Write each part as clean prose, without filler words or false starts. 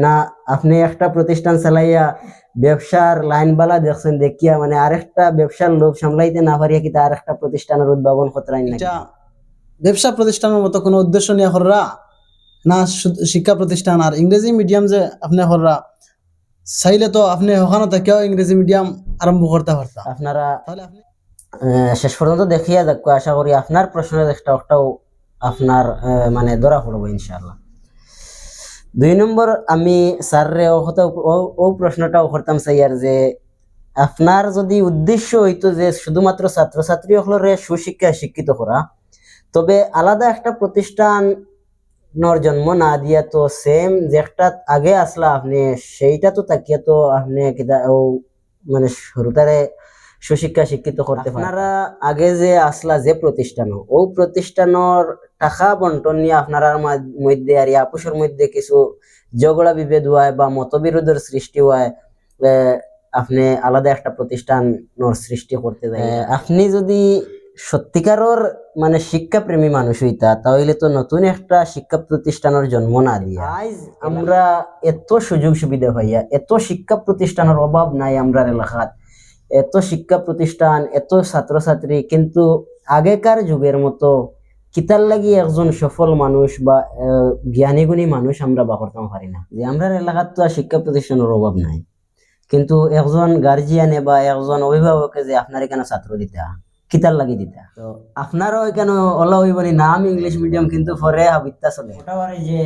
না আপনি একটা প্রতিষ্ঠান চালাইয়া ব্যবসার লাইন বালা দেখছেন দেখিয়া মানে আরেকটা ব্যবসার লোভ সামলাইতে না পারিয়া কি তার একটা প্রতিষ্ঠানের উদ্ভাবন করতেন নাকি? এটা ব্যবসা প্রতিষ্ঠানের মতো কোনো উদ্দেশ্য নিয়ে হররা না, শিক্ষা প্রতিষ্ঠান আর ইংরেজি মিডিয়াম যে আপনি হররা চাইলে তো আপনি ওখানে থেকেও ইংরেজি মিডিয়াম আরম্ভ করতে পারতাম। আপনারা তাহলে আপনি শেষ পর্যন্ত দেখিয়া দেখো, আশা করি আপনার প্রশ্নের একটাও আপনার মানে ধরা পড়বো ইনশাআল্লাহ। 2 নম্বর আমি স্যাররে ও প্রশ্নটাও করতাম চাইয়ার যে আপনার যদি উদ্দেশ্য হইতো যে শুধুমাত্র ছাত্রছাত্রী সকলরে সুশিক্ষায় শিক্ষিত করা, তবে আলাদা একটা প্রতিষ্ঠান জন্ম না দিয়া তো সেম যেটা আগে আসলা আপনি সেইটা তো তাকিয়া তো আপনি মানে শুরুতারে সুশিক্ষা শিক্ষিত করতে পারেন। আপনারা আগে যে আসলা যে প্রতিষ্ঠান, ও প্রতিষ্ঠানের টাকা বন্টন নিয়ে আপনারা মধ্যে আর আপুসের মধ্যে কিছু ঝগড়া বিভেদ হয় বা মতবিরোধের সৃষ্টি হয়, আপনি আলাদা একটা প্রতিষ্ঠান সৃষ্টি করতে যায়। আপনি যদি সত্যিকারের মানে শিক্ষা প্রেমী মানুষ হইতা, তাহলে তো নতুন একটা শিক্ষা প্রতিষ্ঠানের জন্ম না দিয়া আজ আমরা এত সুযোগ সুবিধা পাইয়া, এত শিক্ষা প্রতিষ্ঠানের অভাব নাই আমরা এলাকাত, এত শিক্ষা প্রতিষ্ঠান, এত ছাত্রছাত্রী, কিন্তু আগেকার যুগের মতো কিতার লাগি একজন সফল মানুষ বা জ্ঞানী গুণী মানুষ আমরা বা করতে পারি না। যে আমরা এলাকাত তো শিক্ষা প্রতিষ্ঠানের অভাব নাই, কিন্তু একজন গার্জিয়ানে বা একজন অভিভাবকে যে আপনার এখানে ছাত্র দিতা কিতার লাগি দিতা, তো আপনারও এখানে ওলা হইবনি নাম ইংলিশ মিডিয়াম, কিন্তু পরে হাবিত্যা চলে মোটামুটি যে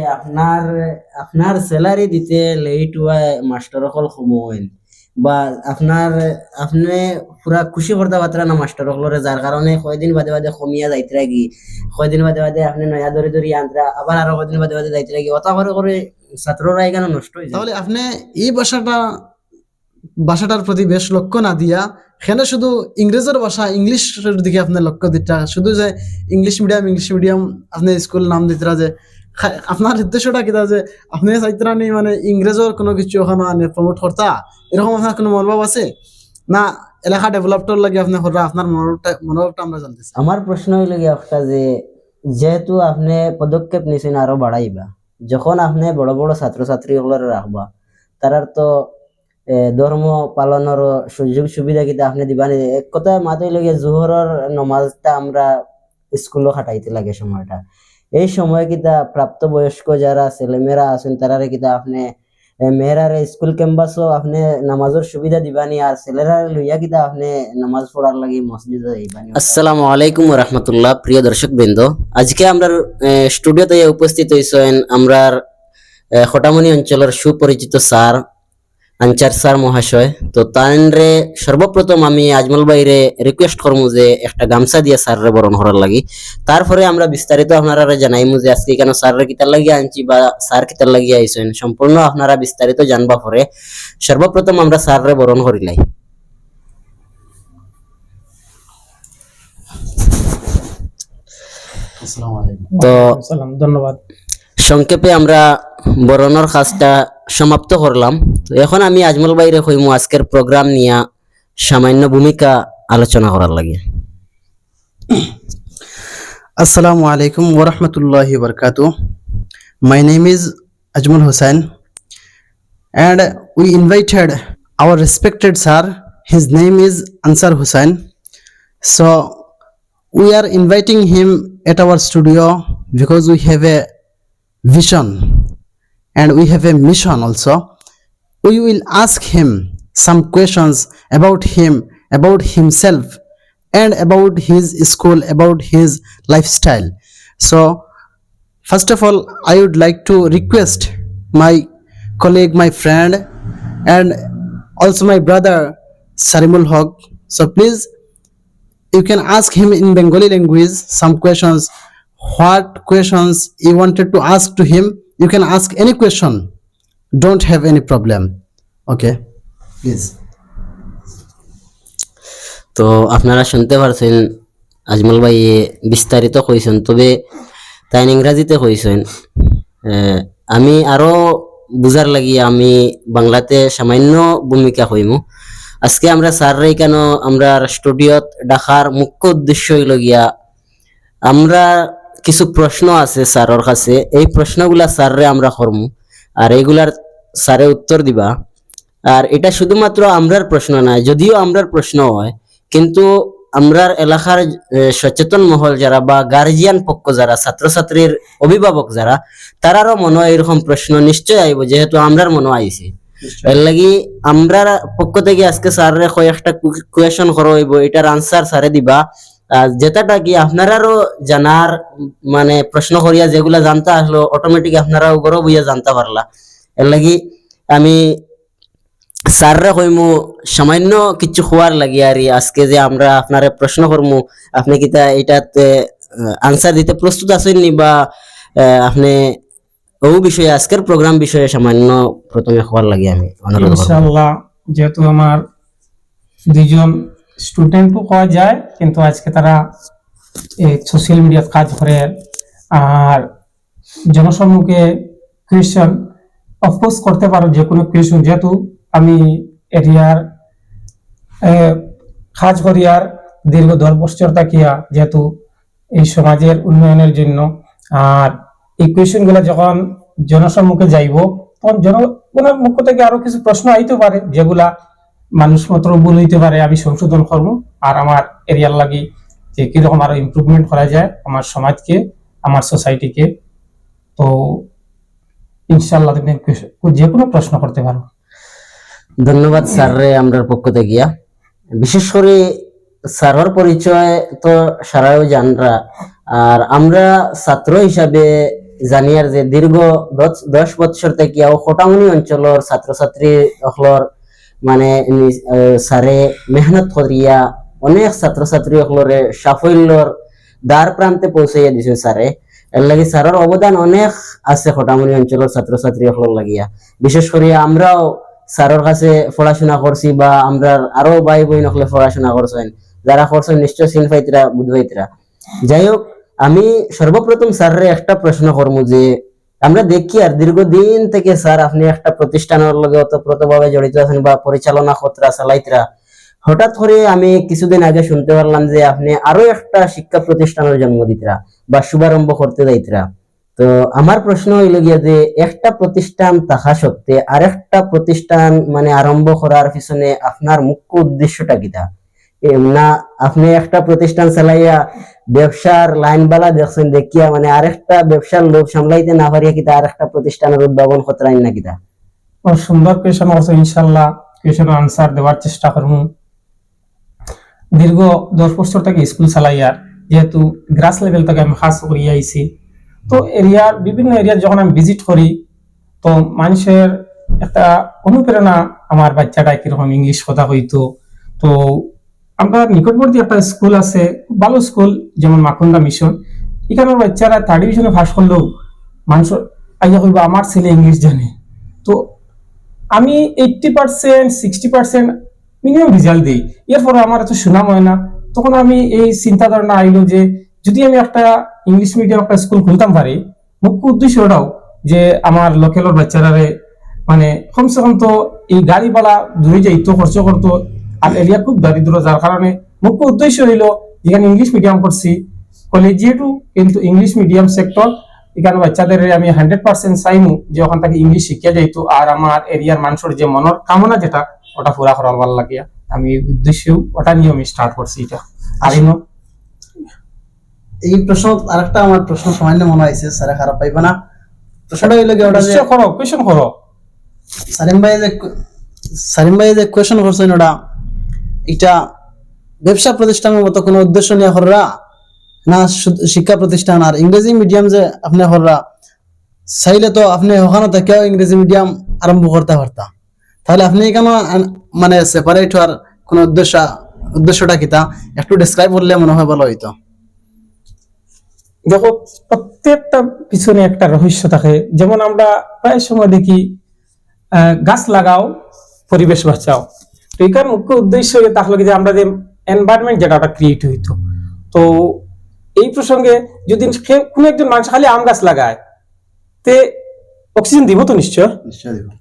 আপনার স্যালারি দিতে লেট হয়, মাস্টার সকল সময় বা আপনি পুরা খুশি করতে পারতেন না মাস্টার সকলরে, যার কারণে কয়দিন বাদে বাদে কমিয়া যাইতে লাগি, কয়দিন বাদে বাদে আপনি নয়া ধরে আনতে আবার আরো কয়দিন বাদে বাদে যাইতে লাগি, অতা করে করে ছাত্ররা এখানে নষ্ট হয়ে যায়। তাহলে আপনি এই ভাষাটার প্রতি বেশ লক্ষ্য না দিয়া এখানে শুধু ইংরেজের ভাষা ইংলিশের দিকে আপনার লক্ষ্য দিতে, শুধু যে ইংলিশ মিডিয়াম আপনি স্কুল নাম দিতে, যে আপনার উদ্দেশ্যটা কিনা যে আপনি চাইতরা নেই মানে ইংরেজের কোনো কিছু ওখানে প্রমোট করতা, এরকম আপনার কোনো মনোভাব আছে না? এলাকা ডেভেলপটার লাগে আপনি আপনার মনোভাবটা আমরা জানতে চাই। আমার প্রশ্ন হইল গিয়ে একটা যে যেহেতু আপনি পদক্ষেপ নিছেন আরো বাড়াইবা, যখন আপনি বড় বড় ছাত্রছাত্রী গুলোর রাখবা, তারার তো ধর্ম পালনের সুযোগ সুবিধা কিতা আপনি দিবানি। এক কথা মাথায় লইয়া জোহরের নমাজটা আমরা স্কুলে খাটাইতে লাগে সময়টা, এই সময় কিতা প্রাপ্তবয়স্ক যারা ছেলেমেয়েরা আছেন তারারে কিতা আপনি মেয়েরারে স্কুল ক্যাম্পাসও আপনি নামাজের সুবিধা দিবানি, আর ছেলেরা লইয়া কিতা আপনি নামাজ পড়ার লাগি মসজিদে যাইবানি। আসসালামু আলাইকুম ওয়া রাহমাতুল্লাহ। প্রিয় দর্শক বৃন্দ, আজকে আমরা স্টুডিওতে উপস্থিত হইছেন আমরার খটামনি অঞ্চলের সুপরিচিত স্যার আনচার স্যার মহাশয়। তো তানরে সর্বপ্রথম আমি আজমল ভাইরে রিকোয়েস্ট করবো যে একটা গামছা দিয়ে স্যাররে বরণ করার লাগি, তারপরে আমরা বিস্তারিত আপনারা জানাইমু যে আজকে কেন স্যাররে কিতার লাগিয়ে আনছি বা স্যার কিতার লাগিয়ে আইছেন, সম্পূর্ণ আপনারা বিস্তারিত জানবা পরে সর্বপ্রথম আমরা স্যাররে বরণ করিলাই। তো ধন্যবাদ। সংক্ষেপে আমরা বরণের কাজটা সমাপ্ত করলাম। তো এখন আমি আজমল ভাইরে কইমু আজকের প্রোগ্রাম নিয়ে সামান্য ভূমিকা আলোচনা করার লাগে। Assalamu alaikum wa rahmatullahi wa barakatuh. My name is Ajmal Hussain and we invited our respected sir. His name is Ansar Hussain. So we are inviting him at our studio because we have a vision and we have a mission also. We will ask him some questions about him, about himself, and about his school, about his lifestyle. So first of all, I would like to request my colleague, my friend, and also my brother Sarimul Haq. So please, you can ask him in Bengali language some questions. What questions you wanted to ask to him, you can ask any question. Don't have any problem. Okay, please. তো আপনারা শুনতে পারছেন আজমল ভাই বিস্তারিত কইছেন, তবে তাই ইংরাজিতে কইছেন। আমি আরো বুঝার লাগি আমি বাংলাতে সামান্য ভূমিকা কইমু। আজকে আমরা স্যাররে কেন আমরা স্টুডিওত ডাকার মুখ্য উদ্দেশ্য হইল গিয়া আমরা কিছু প্রশ্ন আছে স্যারের কাছে, এই প্রশ্নগুলা স্যাররে আমরা করমু, আর এগুলার স্যারে উত্তর দিবা। আর এটা শুধুমাত্র আমরার প্রশ্ন নয়, যদিও আমরার প্রশ্ন হয়, কিন্তু আমরার এলাকার সচেতন মহল যারা বা গার্জিয়ান পক্ষ যারা, ছাত্রছাত্রীর অভিভাবক যারা, তারারও মনে হয় এরকম প্রশ্ন নিশ্চয় আইব, যেহেতু আমরার মনে আইছে। এর লাগি আমরার পক্ষ থেকে আজকে স্যারের কয়েকটা কোয়েশন করা হইব, এটার আনসার স্যারে দিবা। যেটাটা কি আপনারারও জানার মানে প্রশ্ন করিয়া যেগুলা জানতে আসলো অটোমেটিক আপনারাও গরব হইয়া জানতে পারলা। এর লাগি আমি স্যাররা কইমু সামান্য কিছু খোয়ার লাগি আর আজকে যে আমরা আপনারে প্রশ্ন করমু, আপনি কি তা এটাতে আনসার দিতে প্রস্তুত আছেন নি, বা আপনি ও বিষয়ে আজকের প্রোগ্রাম বিষয়ে সামান্য প্রথমে খোয়ার লাগি আমি অনুরোধ করব। ইনশাআল্লাহ, যেহেতু আমার দুইজন স্টুডেন্টও পাওয়া যায়, কিন্তু আজকে তারা সোশ্যাল মিডিয়াত কাজ করে আর জনসম্মুখে কোয়েশন অফকোর্স করতে পারো, যে কোনো কোয়েশন, যেহেতু আমি এরিয়ার কাজ করি আর দীর্ঘ 10 বছর থাকিয়া, যেহেতু এই সমাজের উন্নয়নের জন্য। আর এই কোয়েশন গুলা যখন জনসম্মুখে যাইব, তখন জনগণের মুখ থেকে আরো কিছু প্রশ্ন আইতে পারে, যেগুলা মানুষ মাত্র ভুল হইতে পারে, আমি সংশোধন করব। আর আমার এরিয়ার লাগি যে কিরকম আরো ইমপ্রুভমেন্ট করা যায় আমার সমাজকে, আমার সোসাইটিকে। তো ইনশাআল্লাহ তুমি যে কোনো প্রশ্ন করতে পারো। ধন্যবাদ স্যাররে আমরার পক্ষ থেকে গিয়া। বিশেষ করে স্যারের পরিচয় তো সারাও জানরা, আর আমরা ছাত্র হিসাবে জানি আর যে দীর্ঘ 10 বছর থেকে খোটামুনি অঞ্চলের ছাত্রছাত্রী সকলের মানে স্যারে মেহনত করিয়া অনেক ছাত্রছাত্রী সকলরে সাফল্যর দ্বার প্রান্তে পৌঁছাইয়া দিছে স্যারে। এর লাগি স্যারের অবদান অনেক আছে খোটামুনি অঞ্চলের ছাত্রছাত্রী সকলের লাগিয়া। বিশেষ করে আমরাও স্যারের কাছে পড়াশোনা করছি, বা আমরা আরো ভাই বোন হলে পড়াশোনা করছেন, যারা করছেন নিশ্চয় সিনফাইতরা বুধবাইতরা। যাই হোক, আমি সর্বপ্রথম স্যারের একটা প্রশ্ন করবো যে আমরা দেখি আর দীর্ঘদিন থেকে স্যার আপনি একটা প্রতিষ্ঠানের লগে ওতপ্রোতভাবে জড়িত আছেন বা পরিচালনা খতরা চালাইতরা। হঠাৎ করে আমি কিছুদিন আগে শুনতে পারলাম যে আপনি আরো একটা শিক্ষা প্রতিষ্ঠানের জন্ম দিতরা বা শুভারম্ভ করতে যাইতরা। তো আমার প্রশ্ন হইল গিয়া যে একটা প্রতিষ্ঠান থাকা সত্ত্বে আরেকটা প্রতিষ্ঠান মানে আরম্ভ করার পিছনে আপনার মুখ্য উদ্দেশ্যটা কিটা? না আপনি একটা প্রতিষ্ঠান চালাইয়া ব্যবসার লাইন বালা দেখছেন দেখিয়া মানে আরেকটা ব্যবসার লোভ সামলাইতে না পারিয়া কিতা আরেকটা প্রতিষ্ঠানের উদ্ভাবন করতেন না কিতা? সুন্দর কোয়েশন আছে, ইনশাআল্লাহ কোয়েশনের আনসার দেওয়ার চেষ্টা করব। দীর্ঘ 10 বছর থেকে স্কুল চালাইয়ার, যেহেতু গ্রাস লেভেল থেকে আমি কাজ করি আইছি, তো এরিয়ার বিভিন্ন এরিয়া যখন আমি ভিজিট করি, তো মানুষের একটা অনুপ্রেরণা, আমার বাচ্চাটা কিরকম ইংলিশ কথা কইতো। তো আমরা নিকটবর্তী একটা স্কুল আছে, ভালো স্কুল, যেমন মাকুন্দা মিশন, এখানের বাচ্চারা 3rd ডিভিশনে পাস করলেও মানুষ আইয়া কইব আমার ছেলে ইংলিশ জানে। তো আমি 80%, 60% মিনিমাম রেজাল্ট দিই, এরপর আমার এত সুনাম হয় না। তখন আমি এই চিন্তা ধারণা আইলো যে যদি আমি একটা ইংলিশ মিডিয়াম একটা স্কুল খুলতাম পারি, মুখ্য উদ্দেশ্য ওটাও যে আমার লোকালের বাচ্চারারে মানে কমসে কম তো এই গাড়িওয়ালা দূরে যাইতো, খরচ করতো, আর এরিয়া খুব দারিদ্র, যার কারণে মুখ্য উদ্দেশ্য হইলো যেখানে ইংলিশ মিডিয়াম করছি কলেজিয়েটু, কিন্তু ইংলিশ মিডিয়াম সেক্টর, এখানে বাচ্চাদের আমি 100% চাইমু যে ওখান থেকে ইংলিশ শিখিয়া যাইতো। আর আমার এরিয়ার মানুষের যে মনের কামনা যেটা, ওটা পুরা করার ভালো লাগিয়া আমি উদ্দেশ্য ওটা নিয়ে আমি স্টার্ট করছি এটা। আর এই প্রশ্ন আরেকটা আমার প্রশ্ন সামান্য মনে হয়েছে, স্যার খারাপ পাইবে না? প্রশ্নটা হইলো কি, ওটা যে করো কোয়েশন করো। সালিম ভাই যে কোয়েশন করছেন, ওটা এটা ব্যবসা প্রতিষ্ঠানের মতো কোনো উদ্দেশ্য নিয়ে কররা না শিক্ষা প্রতিষ্ঠান? আর ইংরেজি মিডিয়াম যে আপনি কররা, চাইলে তো আপনি ওখানে থেকেও ইংরেজি মিডিয়াম আরম্ভ করতে পারতা, তাহলে আপনি কেন মানে সেপারেট হওয়ার কোন উদ্দেশ্যটা কিতা একটু ডেসক্রাইব করলে মনে হয় ভালো হইতো। দেখো, প্রত্যেকটা পিছনে একটা রহস্য থাকে। যেমন আমরা প্রায় সময় দেখি গাছ লাগাও পরিবেশ বাঁচাও, তো এখানে মুখ্য উদ্দেশ্য তাহলে যে আমরা যে এনভায়রনমেন্ট যেটা ওটা ক্রিয়েট হইতো। তো এই প্রসঙ্গে যদি কোনো একজন মানুষ খালি আম গাছ লাগায়, তে অক্সিজেন দিব তো নিশ্চয়,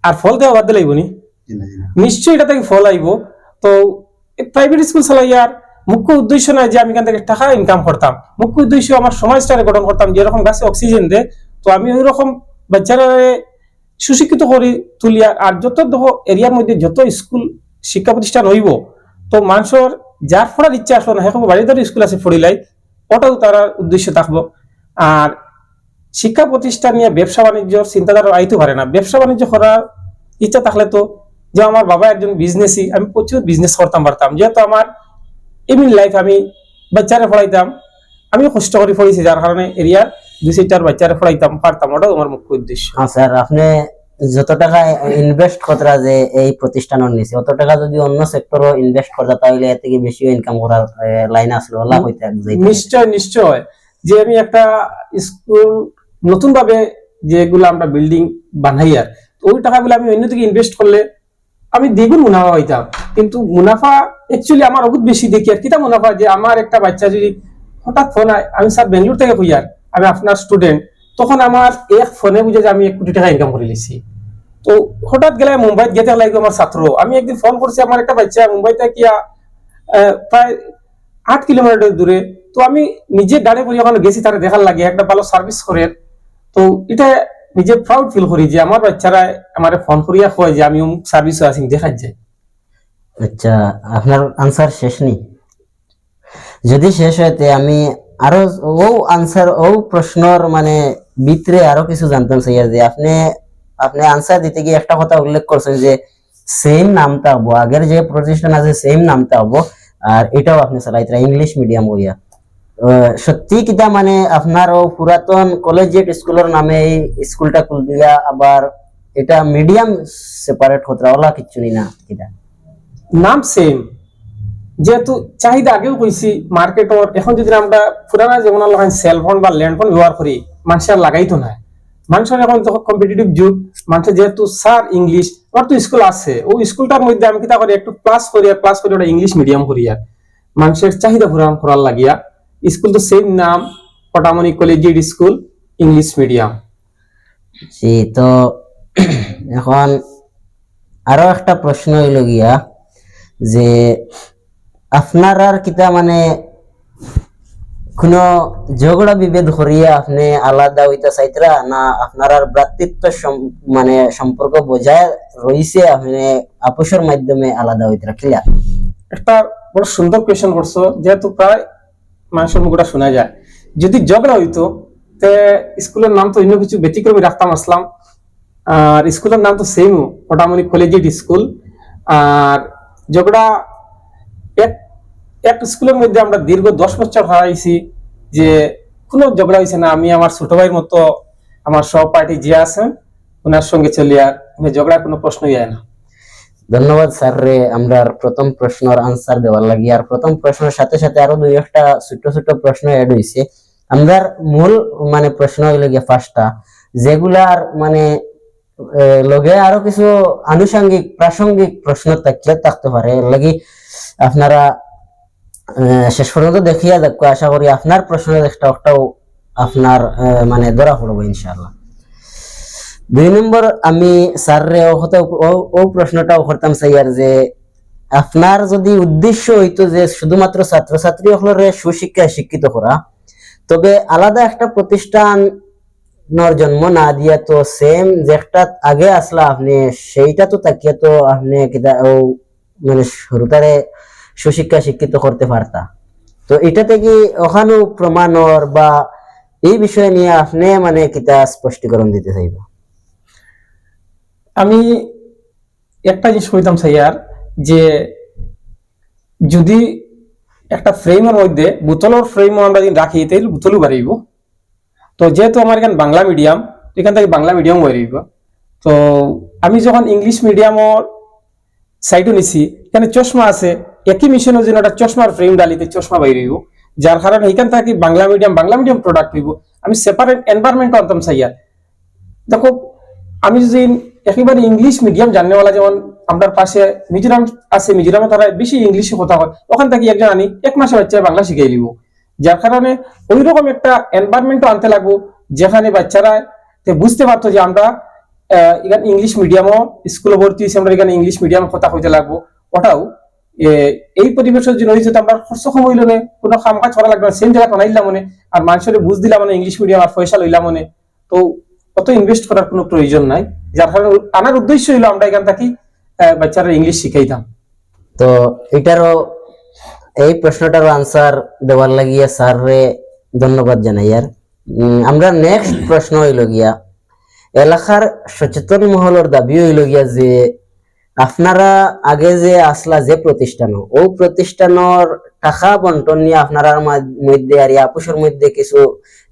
আর ফল দেওয়া বাদ দিলে নি নিশ্চয়ই এটা থেকে ফল আইব। তো প্রাইভেট স্কুল চালাইয়ার মুখ্য উদ্দেশ্য নয় যে আমি এখান থেকে টাকা ইনকাম করতাম, মুখ্য উদ্দেশ্য আমার সমাজটাকে গঠন করতাম। যেরকম গাছে অক্সিজেন দেয়, তো আমি ওই রকম বাচ্চারা সুশিক্ষিত করে তুলিয়া আর যত দেখো এরিয়ার মধ্যে যত স্কুল শিক্ষা প্রতিষ্ঠান হইব তো মানুষের যার পড়ার ইচ্ছা আসলো না এখন বাড়িতে স্কুল আছে পড়িলাই ওটাও তার উদ্দেশ্য থাকবো। আর শিক্ষা প্রতিষ্ঠান নিয়ে ব্যবসা বাণিজ্য চিন্তাধারা আইতে পারে না। ব্যবসা বাণিজ্য করার ইচ্ছা থাকলে তো, যে আমার বাবা একজন বিজনেসই, আমি প্রচুর বিজনেস করতাম পারতাম, যেহেতু আমার এমনি লাইফ আমি বাচ্চারা পড়াইতাম, আমি কষ্ট করে পড়েছি, যার কারণে এরিয়ার 2-4 বাচ্চারা পড়াইতাম পারতাম, ওটাও আমার মুখ্য উদ্দেশ্য। স্যার আপনি যত টাকা ইনভেস্ট করতে যে এই প্রতিষ্ঠানের নিচে অত টাকা যদি অন্য সেক্টরও ইনভেস্ট করতে তাহলে এর থেকে বেশি ইনকাম করার লাইন আসলো লাভ হইতে নিশ্চয় নিশ্চয়। যে আমি একটা স্কুল নতুন ভাবে যেগুলো আমরা বিল্ডিং বানাই আর ওই টাকাগুলো আমি অন্য দিকে ইনভেস্ট করলে আমি দ্বিগুণ মুনাফা হইতাম। কিন্তু মুনাফা অ্যাকচুয়ালি আমার বহুত বেশি দেখি। আর কিটা মুনাফা, যে আমার একটা বাচ্চা যদি হঠাৎ ফোন হয়, আমি স্যার বেঙ্গলোর থেকে কই আর আমি আপনার স্টুডেন্ট, তখন আমার এক ফোনে বুঝে যে আমি 1 কোটি টাকা ইনকাম করে লিছি। তো হঠাৎ গেলে মুম্বাইতে যেতে লাগবে আমার ছাত্র, আমি একদিন ফোন করছি, আমার একটা বাচ্চা মুম্বাইতে গিয়া প্রায় 8 কিলোমিটার দূরে, তো আমি নিজে গাড়ি করে ওখানে গেছি, তারা দেখার লাগে একটা ভালো সার্ভিস করে। তো এটা নিজে প্রাউড ফিল করি যে আমার বাচ্চারা আমার ফোন করিয়া কয় যে আমি সার্ভিস আছি, দেখা যায়। আচ্ছা, আপনার আনসার শেষ নেই? যদি শেষ হইতে আমি আরো ও আনসার ও প্রশ্নর মানে ভিতরে আরো কিছু জানতাম চাই। যে আপনি আপনি আনসার দিতে গিয়ে একটা কথা উল্লেখ করছেন যে সেম নামটা হবো, আগের যে প্রতিষ্ঠান আছে সেম নামটা হবো, আর এটাও আপনি চালাইতে ইংলিশ মিডিয়াম হইয়া। সত্যি কিটা মানে আপনার ও পুরাতন কলেজিয়েট স্কুলের নামে এই স্কুলটা খুল দিয়া, আবার এটা মিডিয়াম সেপারেট হতে ওলা কিচ্ছু না কিটা নাম সেম, যেহেতু চাহিদা আগেও কইছি মার্কেটর। এখন যদি আমরা পুরানা যেমন সেলফোন বা ল্যান্ডফোন ব্যবহার করি, মানুষের লাগাইতো না। মানুষের এখন যখন কম্পিটিটিভ যুগ, মানুষের যেহেতু স্যার ইংলিশ, আমার তো স্কুল আছে, ওই স্কুলটার মধ্যে আমি কিতা করি একটু ক্লাস করি ওটা ইংলিশ মিডিয়াম করি আর মানুষের চাহিদা পূরণ করার লাগিয়া স্কুল তো সেম নাম, পটামনি কলেজিয়েট স্কুল ইংলিশ মিডিয়াম। জি, তো এখন আরো একটা প্রশ্ন হইল গিয়া যে আপনার আর কিতা মানে কোন ঝগড়া বিভেদ করিয়া আপনি আলাদা হইতে চাইতরা, না আপনার আর ভ্রাতৃত্ব মানে সম্পর্ক বজায় রইছে, আপনি আপোষের মাধ্যমে আলাদা হইতরা? ক্লিয়ার? একটা বড় সুন্দর কোয়েশ্চেন করছো, যেহেতু প্রায় মানুষের মুখটা শোনা যায়। যদি ঝগড়া হইতো তে স্কুলের নাম তো অন্য কিছু ব্যতিক্রমী রাখতাম আসলাম, আর স্কুলের নাম তো সেম পটামনি কলেজিয়েট স্কুল। আর ঝগড়া এক স্কুলের মধ্যে আমরা দীর্ঘ 10 বছর হারাইছি, যে কোনো ঝগড়া হয়েছে না। আমি আমার ছোট ভাইয়ের মতো আমার সহপাঠী যে আছেন ওনার সঙ্গে চলি, আর ঝগড়ার কোনো প্রশ্নই হয় না। ধন্যবাদ স্যার রে আমরা প্রথম প্রশ্নের আনসার দেওয়ার লাগি। আর প্রথম প্রশ্নের সাথে সাথে আরো 2-1টা ছোট ছোট প্রশ্ন এড হইছে। আমরার মূল মানে প্রশ্ন হইল গিয়ে ফার্স্টটা, যেগুলার মানে লগে আরো কিছু আনুষঙ্গিক প্রাসঙ্গিক প্রশ্ন থাকতে পারে, লাগি আপনারা শেষ পর্যন্ত দেখিয়া দেখো। আশা করি আপনার প্রশ্নের একটাও আপনার মানে ধরা পড়বো ইনশাআল্লাহ। 2 নম্বর আমি স্যাররে ও প্রশ্নটাও করতাম চাই আর যে আপনার যদি উদ্দেশ্য হইতো যে শুধুমাত্র ছাত্রছাত্রী সকলের সুশিক্ষায় শিক্ষিত করা, তবে আলাদা একটা প্রতিষ্ঠান জন্ম না দিয়া তো সেম যেটা আগে আসলা আপনি সেইটা তো তাকিয়ে তো আপনি ও মানে শুরুতারে সুশিক্ষা শিক্ষিত করতে পারতা। তো এটাতে কি ওখানে প্রমাণর বা এই বিষয় নিয়ে আপনি মানে কিতা স্পষ্টীকরণ দিতে চাইব? আমি একটা জিনিস কইতাম স্যার, যে যদি একটা ফ্রেমের মধ্যে বোতলের ফ্রেম আমরা যদি রাখি তাহলে বোতলও বাড়িব। তো যেহেতু আমার এখানে বাংলা মিডিয়াম, এখান থেকে বাংলা মিডিয়াম বাড়িব। তো আমি যখন ইংলিশ মিডিয়ামর সাইডও নিছি, এখানে চশমা আছে, একই মিশনের জন্য একটা চশমার ফ্রেম ডালিতে চশমা বাইরেব, যার কারণে এখান থেকে বাংলা মিডিয়াম প্রোডাক্ট হইব। আমি সেপারেট এনভায়রনমেন্ট আনতাম স্যার। দেখো আমি যদি একেবারে ইংলিশ মিডিয়াম জাননেওয়ালা, যেমন আপনার পাশে মিজোরাম আছে, মিজোরামে তারা বেশি ইংলিশে কথা হয়, ওখান থেকে একজন আনি 1 মাসে বাচ্চা বাংলা শিখাই দিব। যার কারণে ওই রকম একটা এনভায়রনমেন্ট আনতে লাগবো যেখানে বাচ্চারা বুঝতে পারতো যে আমরা এখানে ইংলিশ মিডিয়ামও স্কুলে ভর্তি হয়েছি, আমরা এখানে ইংলিশ মিডিয়াম কথা কইতে লাগবো। ওটাও এই পরিবেশের জন্য হয়েছে, আমরা খরচ কম হইল না, কোনো কাম কাজ করা লাগবে না, সেম জায়গা বানাইলাম মনে, আর মানুষের বুঝ দিলাম মানে ইংলিশ মিডিয়াম আর পয়সা লইলাম মনে। তো অত ইনভেস্ট করার কোনো প্রয়োজন নাই, যার কারণে আনার উদ্দেশ্য হলো আমরা এখান থেকে বাচ্চারা ইংলিশ শিখাইতাম। তো এটারও এই প্রশ্নটারও আনসার দেওয়ার লাগিয়া স্যাররে ধন্যবাদ জানাই। আর আমরা নেক্সট প্রশ্ন হইল গিয়া, এলাকার সচেতন মহলের দাবি হইল গিয়া যে আপনারা আগে যে আসলা যে প্রতিষ্ঠান, ও প্রতিষ্ঠানের টাকা বন্টন নিয়ে আপনার মধ্যে আর আপুসের মধ্যে কিছু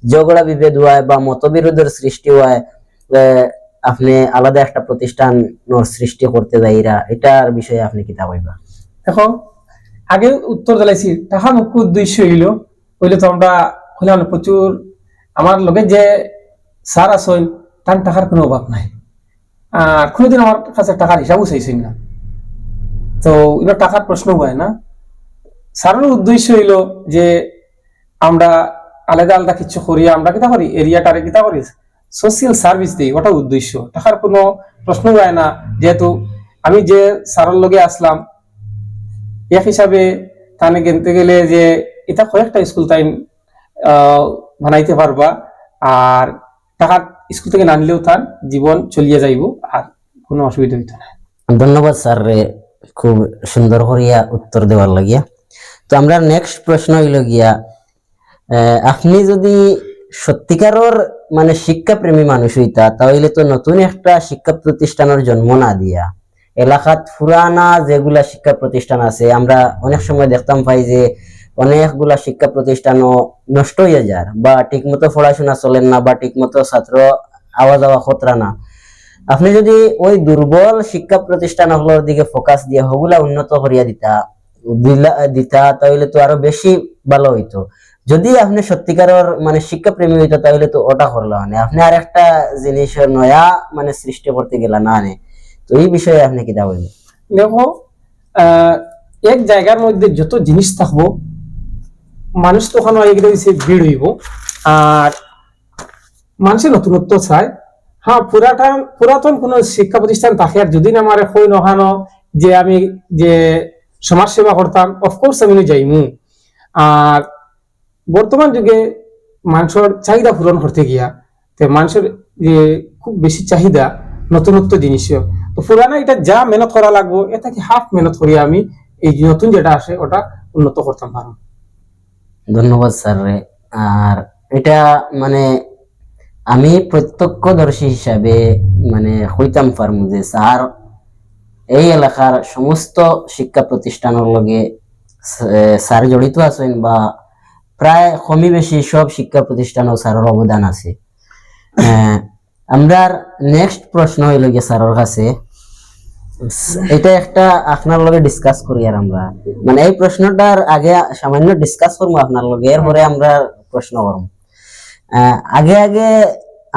ঝগড়া বিভেদ হয় বা মতবিরোধের সৃষ্টি হয়, আপনি আলাদা একটা প্রতিষ্ঠান সৃষ্টি করতে যাইরা, এটার বিষয়ে আপনি কি তা কইবা? দেখো, আগে উত্তর দিলাইছি টাকা মুখ্য উদ্দেশ্য হইলে তো আমরা হইলাম প্রচুর, আমার লগে যে স্যার আসেন তার টাকার কোনো অভাব নাই, আর কোনোদিন আমার কাছে টাকার হিসাবও চাইছেন না, তো এটা টাকার প্রশ্ন হয় না। স্যারের উদ্দেশ্য হইল যে আমরা আলাদা আলাদা কিছু করি, আমরা কিতা করি এরিয়াটারে কিতা করি সোশিয়াল সার্ভিস দিই, ওটা উদ্দেশ্য, টাকার কোনো প্রশ্ন হয় না। যেহেতু আমি যে স্যারের লগে আসলাম এক হিসাবে তানে কিনতে গেলে যে এটা কয়েকটা স্কুল তাই বানাইতে পারবা, আর টাকা স্কুল থেকে না নিলেও তার জীবন চলিয়ে যাইব, আর কোনো অসুবিধা হইতো না। ধন্যবাদ স্যার রে, খুব সুন্দর করিয়া উত্তর দেওয়ার লাগিয়া। তো আমরা নেক্সট প্রশ্ন হইল গিয়া, আপনি যদি সত্যিকারের মানে শিক্ষা প্রেমী মানুষ হইতা, তাহলে তো নতুন একটা শিক্ষা প্রতিষ্ঠানের জন্ম না দিয়া এলাকাত পুরানা যেগুলা শিক্ষা প্রতিষ্ঠান আছে, আমরা অনেক সময় দেখতাম পাই যে অনেকগুলা শিক্ষা প্রতিষ্ঠানও নষ্ট হয়ে যায়, বা ঠিকমতো পড়াশোনা চলেন না, বা ঠিকমতো ছাত্র আওয়া যাওয়া খতরা না। আপনি যদি ওই দুর্বল শিক্ষা প্রতিষ্ঠানগুলোর দিকে ফোকাস দিয়ে ওগুলা উন্নত করিয়া দিতা তাহলে তো আরো বেশি ভালো হইতো। যদি আপনি সত্যিকারের মানে শিক্ষা প্রেমী হইতো তাহলে তো ওটা করলো মানে আপনি আর একটা জিনিসের নয়া মানে সৃষ্টি করতে গেলা না নে। তো এই বিষয়ে আপনি কি বলবেন? দেখো, এক জায়গার মধ্যে যত জিনিস থাকবো মানুষ তো ওখানে ভিড় হইব, আর মানুষের নতুনত্ব চায়। হ্যাঁ, পুরাতন কোন শিক্ষা প্রতিষ্ঠান থাকে, আর যদি আমার কই নহানো যে আমি যে সমাজ সেবা করতাম, অফকোর্স আমি যাইমু। আর বর্তমান যুগে মানুষের চাহিদা পূরণ করতে গিয়া মানুষের যে খুব বেশি চাহিদা নতুনত্ব জিনিস, তো পুরানা এটা যা মেহনত করা লাগবো এটা কি হাফ মেহনত করি আমি এই নতুন যেটা আসে ওটা উন্নত করতাম পারবো। ধন্যবাদ স্যার রে। আর এটা মানে আমি প্রত্যক্ষদর্শী হিসাবে মানে হইতাম পারমু যে স্যার এই এলাকার সমস্ত শিক্ষা প্রতিষ্ঠানের লগে স্যার জড়িত আছেন, বা প্রায় কমই বেশি সব শিক্ষা প্রতিষ্ঠানও স্যারের অবদান আছে। আমরা নেক্সট প্রশ্ন হইল গিয়ে স্যারের কাছে, এটা একটা আপনার লগে ডিসকাস করি। আর আমরা মানে এই প্রশ্নটার আগে সামান্য ডিসকাস করবো আপনার লগে, এরপরে আমরা প্রশ্ন করবো। আগে আগে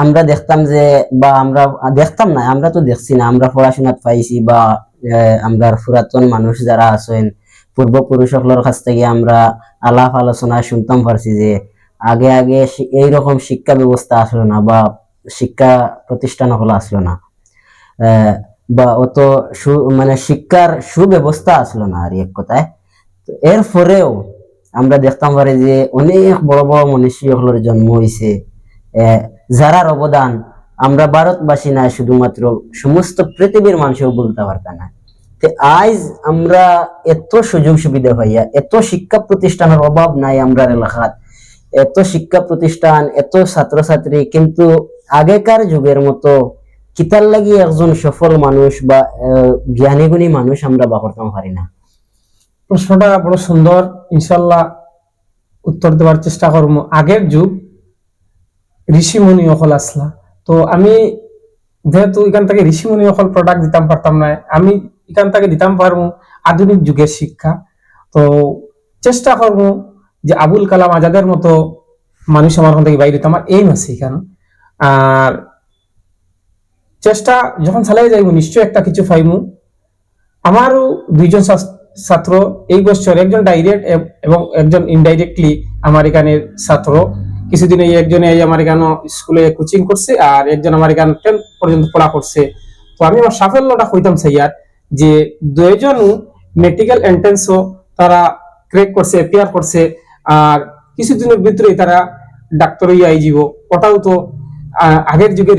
আমরা দেখতাম যে, বা আমরা দেখতাম না, আমরা তো দেখছি না, আমরা পড়াশোনা পাইছি, বা আমরা পুরাতন মানুষ যারা আছেন পূর্বপুরুষের কাছ থেকে আমরা আলাপ আলোচনা শুনতাম পারছি যে আগে আগে এইরকম শিক্ষা ব্যবস্থা আসলো না, বা শিক্ষা প্রতিষ্ঠান হলো আসলো না, বা অত মানে শিক্ষার সুব্যবস্থা আসলো না আর এক কথায়। এরপরেও আমরা দেখতাম পারি যে অনেক বড় বড় মনীষীগুলোর জন্ম হয়েছে, যারার অবদান আমরা ভারতবাসী না, শুধুমাত্র সমস্ত পৃথিবীর মানুষও বলতে পারতাম না। আজ আমরা এত সুযোগ সুবিধা পাইয়া, এত শিক্ষা প্রতিষ্ঠানের অভাব নাই আমরা এলাকাত, এত শিক্ষা প্রতিষ্ঠান, এত ছাত্রছাত্রী, কিন্তু আগেকার যুগের মতো কিতার লাগি একজন সফল মানুষ বা জ্ঞানী গুণী মানুষ আমরা বা করতে পারি না। প্রশ্নটা বড় সুন্দর, ইনশাল্লাহ উত্তর দেওয়ার চেষ্টা করবো। আগের যুগ ঋষিমুনি অকল আসলা, তো আমি যেহেতু এখান থেকে ঋষিমুনি অকল প্রোডাক্ট দিতাম পারতাম না, আমি এখান থেকে দিতাম পারবো আধুনিক যুগের শিক্ষা। তো চেষ্টা করবো যে আবুল কালাম আজাদের মতো মানুষ আমার ওখান থেকে বাইরে, আমার এইম আছে এখানে। আর চেষ্টা যখন চালাই যাইব নিশ্চয় একটা কিছু পাইমু। আমারও দুইজন ছাত্র এই বছর, একজন ডাইরেক্ট এবং একজন ইনডাইরেক্টলি আমার এখানের ছাত্র। কিছুদিন এই একজনে আমার এখানে স্কুলে কোচিং করছে, আর একজন আমার এখানে 10 পর্যন্ত পড়া করছে। তো আমি আমার সাফল্যটা কইতাম চাইয়ার যে দুইজন মেডিকেল এন্ট্রান্সও তারা ক্র্যাক করছে, অ্যাপিয়ার করছে, আর কিছুদিনের ভিতরেই তারা ডাক্তার হইয়া আইজিব। ওটাও তো আগের যুগে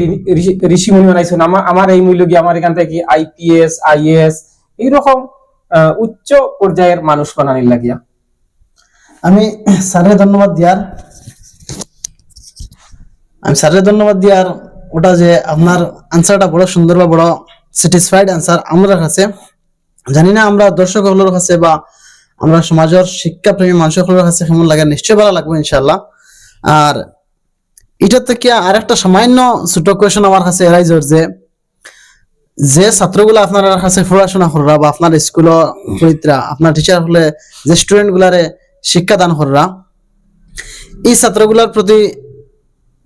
ঋষি মুনি বানাইছেন, আমার এই মূল্য কি আমার এখান থেকে আইপিএস আইএস এইরকম উচ্চ পর্যায়ের মানুষ বানানির লাগিয়া। আমি স্যারের ধন্যবাদ দিয়ার ওটা যে আপনার আনসারটা বড় সুন্দর বা বড় স্যাটিসফাইড আনসার আমরা কাছে, জানি না আমরা দর্শক হলোর কাছে বা আমরা সমাজের শিক্ষা প্রেমী মানুষের হলোর কাছে কেমন লাগে, নিশ্চয় ভালো লাগবে ইনশাল্লাহ। আর এটা থেকে আর একটা সামান্য ছোট কোয়েশন আমার কাছে এরাইজ, যে ছাত্রগুলো আপনার কাছে পড়াশোনা কররা বা আপনার স্কুল পড়িতরা আপনার টিচার হলে যে স্টুডেন্ট গুলারে শিক্ষাদান কররা, এই ছাত্রগুলার প্রতি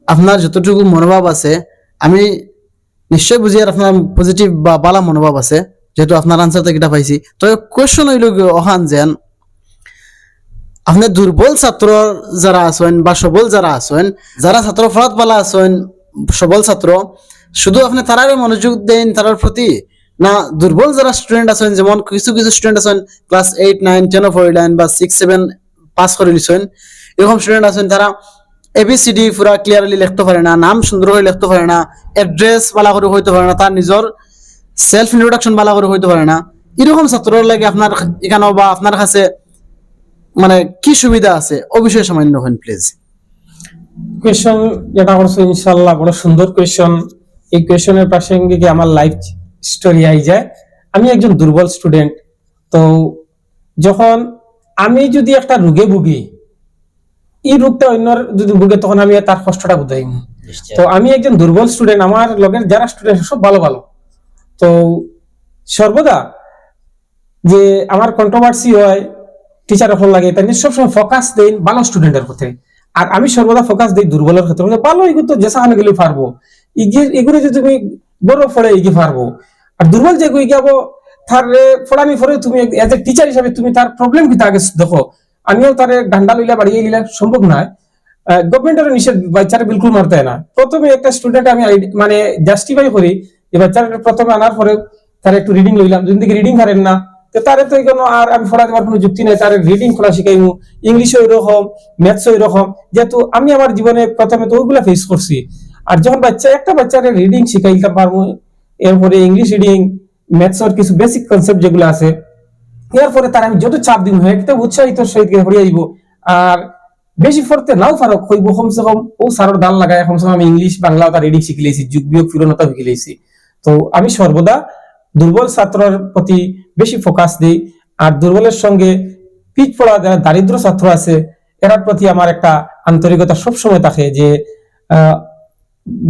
আপনার যতটুকু মনোভাব আছে আমি নিশ্চয় বুঝি আর আপনার পজিটিভ বা বালা মনোভাব আছে, যেহেতু আপনার আনসার থেকে এটা পাইছি। তবে কোয়েশন হইল ওখান যেন আপনার দুর্বল ছাত্র যারা আছেন বা সবল যারা আছেন, যারা ছাত্র ফলাত পালা আছেন সবল ছাত্র, শুধু আপনি তারারে মনোযোগ দেন তারার প্রতি না, দুর্বল যারা স্টুডেন্ট আছেন, যেমন কিছু কিছু স্টুডেন্ট আছেন ক্লাস 8, 9, 10 পড়িলেন বা 6, 7 পাস করে লিছেন, এরকম স্টুডেন্ট আছেন তারা এবিসিডি পুরা ক্লিয়ারলি লিখতে পারে না, নাম সুন্দর করে লিখতে পারে না, অ্যাড্রেস বালা করে হইতে পারে না, তার নিজের সেলফ ইন্ট্রোডাকশন বালা করে হইতে পারে না। এরকম ছাত্রর লাগে আপনার এখানে বা আপনার কাছে মানে কি সুবিধা আছে ও বিষয়ে সামান্য হন প্লিজ। কোয়েশন যেটা করছো ইনশাআল্লাহ বড় সুন্দর কোয়েশন। এই কোয়েশনের প্রাসঙ্গিক আমার লাইফ স্টোরি আই যায়। আমি একজন দুর্বল স্টুডেন্ট, তো যখন আমি যদি একটা রোগে ভুগি, এই রোগটা অন্যর যদি ভুগে তখন আমি তার কষ্টটা বুঝাই। তো আমি একজন দুর্বল স্টুডেন্ট, আমার লগের যারা স্টুডেন্ট সব ভালো ভালো, তো সর্বদা যে আমার কন্ট্রোভার্সি হয় টিচার এখন লাগে, তাই সবসময় ফোকাস দেন ভালো স্টুডেন্টের ক্ষেত্রে, আর আমি সর্বদা ফোকাস দিই দুর্বলের ক্ষেত্রে। ভালো এগুলো তো যেখানে গেলে পারবো, এগুলো যদি তুমি বড় ফলে এগিয়ে পারবো, আর দুর্বল যে যাবো তার ফোড়ানি ফলে তুমি এজ এ টিচার হিসাবে তুমি তার প্রবলেম কি আগে দেখো। আমিও তার ডান্ডা লইলা বাড়িয়ে নিলে সম্ভব নয়, গভর্নমেন্টের নিষেধ বাচ্চারা বিলকুল মারতে হয় না। প্রথমে একটা স্টুডেন্ট আমি মানে জাস্টিফাই করি যে বাচ্চারা প্রথমে আনার পরে তার একটু রিডিং লইলাম, যদি রিডিং পারেন না তো তারে তো এখানে আর আমি পড়া দেওয়ার কোনো যুক্তি নেই, তার রিডিং পড়া শিখাইমু, ইংলিশও এরকম, ম্যাথসও এরকম, যেহেতু আমি আমার জীবনে প্রথমে তো ওইগুলা ফেস করছি। আর যখন একটা বাচ্চারে রিডিং শিখাইতে পারবো, এরপরে ইংলিশ রিডিং, ম্যাথসের কিছু বেসিক কনসেপ্ট যেগুলো আছে, এরপরে তার আমি যত চাপ দিব একটা উৎসাহিত সহিত পড়িয়ে দিব। আর বেশি পড়তে নাও ফারক হইব, কমসে কম ও সারর দাল লাগায় কমসে কম আমি ইংলিশ বাংলা তার রিডিং শিখে লেছি, যুগ বিয়োগ ফিরনতা শিখে লেছি। তো আমি সর্বদা দুর্বল ছাত্রের প্রতি বেশি ফোকাস দিই, আর দুর্বলের সঙ্গে পিছ পড়া যারা দারিদ্র ছাত্র আছে এরার প্রতি আমার একটা আন্তরিকতা সবসময় থাকে, যে